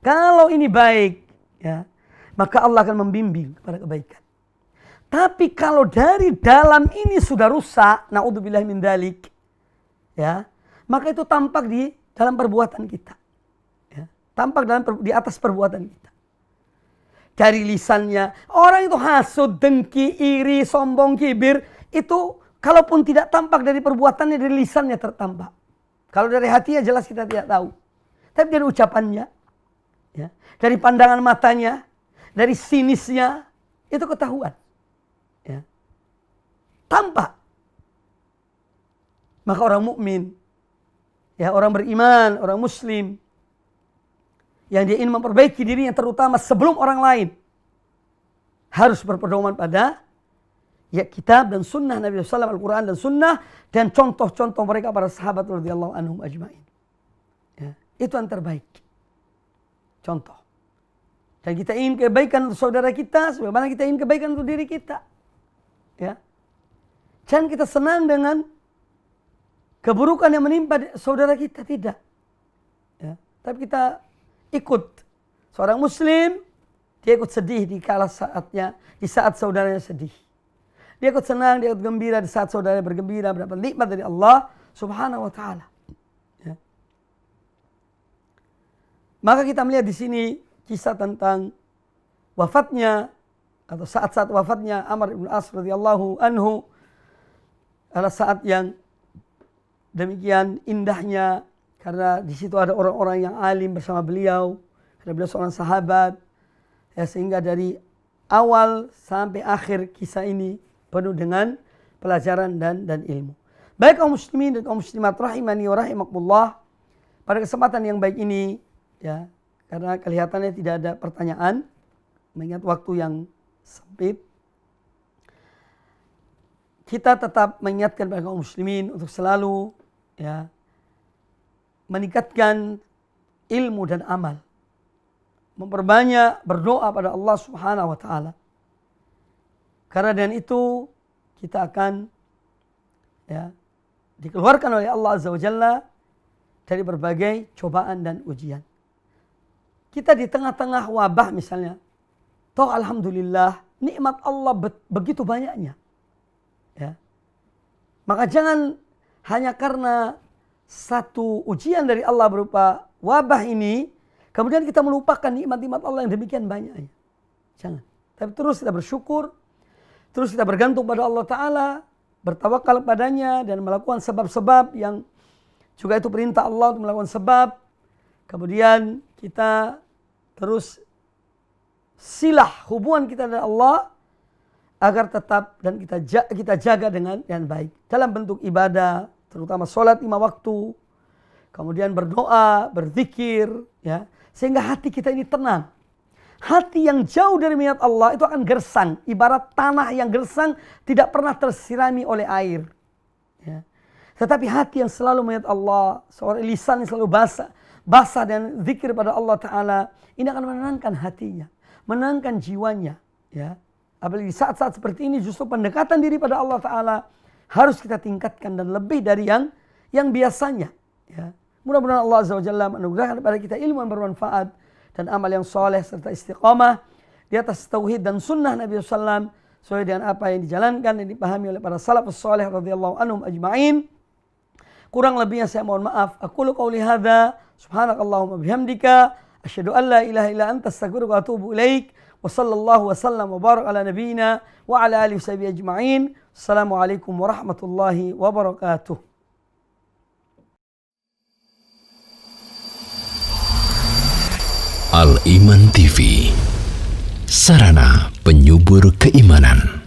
Kalau ini baik, ya, maka Allah akan membimbing kepada kebaikan. Tapi kalau dari dalam ini sudah rusak, naudzubillah min dzalik, ya, maka itu tampak di dalam perbuatan kita. Ya, tampak di atas perbuatan kita. Dari lisannya, orang itu hasud, dengki, iri, sombong, kibir, itu kalaupun tidak tampak dari perbuatannya, dari lisannya tertampak. Kalau dari hatinya jelas kita tidak tahu. Tapi dari ucapannya, ya, dari pandangan matanya, dari sinisnya, itu ketahuan. Ya. Tampak. Maka orang mukmin, ya, orang beriman, orang muslim, yang dia ingin memperbaiki dirinya terutama sebelum orang lain, harus berpedoman pada ya kitab dan sunnah Nabi SAW, Al-Quran dan sunnah, dan contoh-contoh mereka para sahabat radhiyallahu anhum ajma'in. Ya, itu yang terbaik. Contoh. Dan kita ingin kebaikan untuk saudara kita, sebagaimana kita ingin kebaikan untuk diri kita. Ya. Jangan kita senang dengan keburukan yang menimpa saudara kita, tidak. Ya. Tapi kita ikut seorang muslim, dia ikut sedih di kala saatnya, di saat saudaranya sedih. Dia ikut senang, dia ikut gembira di saat saudaranya bergembira, mendapat nikmat dari Allah Subhanahu wa taala. Ya. Maka kita melihat di sini kisah tentang wafatnya atau saat-saat wafatnya Amr ibn As radhiyallahu anhu adalah saat yang demikian indahnya, karena di situ ada orang-orang yang alim bersama beliau, karena beliau seorang sahabat, ya, sehingga dari awal sampai akhir kisah ini penuh dengan pelajaran dan ilmu. Baik kaum muslimin dan kaum muslimat rahimani wa rahimakumullah, pada kesempatan yang baik ini, ya, karena kelihatannya tidak ada pertanyaan, mengingat waktu yang sempit, kita tetap mengingatkan kepada kaum muslimin untuk selalu, ya, meningkatkan ilmu dan amal, memperbanyak berdoa pada Allah Subhanahu wa taala. Karena dengan itu kita akan, ya, dikeluarkan oleh Allah Azza wa Jalla dari berbagai cobaan dan ujian. Kita di tengah-tengah wabah misalnya, toh alhamdulillah nikmat Allah begitu banyaknya. Ya. Maka jangan hanya karena satu ujian dari Allah berupa wabah ini, kemudian kita melupakan nikmat-nikmat Allah yang demikian banyaknya. Jangan. Tapi terus kita bersyukur, terus kita bergantung pada Allah Ta'ala, bertawakal padanya dan melakukan sebab-sebab yang juga itu perintah Allah untuk melakukan sebab. Kemudian kita terus silah hubungan kita dengan Allah agar tetap dan kita jaga dengan baik dalam bentuk ibadah, terutama sholat 5 waktu, kemudian berdoa, berzikir, ya, sehingga hati kita ini tenang. Hati yang jauh dari minat Allah itu akan gersang, ibarat tanah yang gersang tidak pernah tersirami oleh air, ya. Tetapi hati yang selalu mengingat Allah, seorang lisan yang selalu basah dan zikir pada Allah Ta'ala, ini akan menenangkan hatinya, menenangkan jiwanya, ya. Apalagi saat-saat seperti ini justru pendekatan diri pada Allah Ta'ala harus kita tingkatkan dan lebih dari yang biasanya, ya. Mudah-mudahan Allah Azza wa Jalla menganugerahkan kepada kita ilmu yang bermanfaat dan amal yang soleh serta istiqamah di atas tauhid dan sunnah Nabi SAW sesuai dengan apa yang dijalankan dan dipahami oleh para salafus soleh radhiyallahu anhum ajma'in. Kurang lebihnya saya mohon maaf. Aqulu qauli hadza subhanakallahumma bihamdika asyhadu an la ilaha illa anta astaghfiruka wa atubu ilaik. Wa sallallahu wa sallam wa barak ala nabiyyina wa ala alihi washabihi ajma'in. Assalamualaikum warahmatullahi wabarakatuh. Al Iman TV, sarana penyubur keimanan.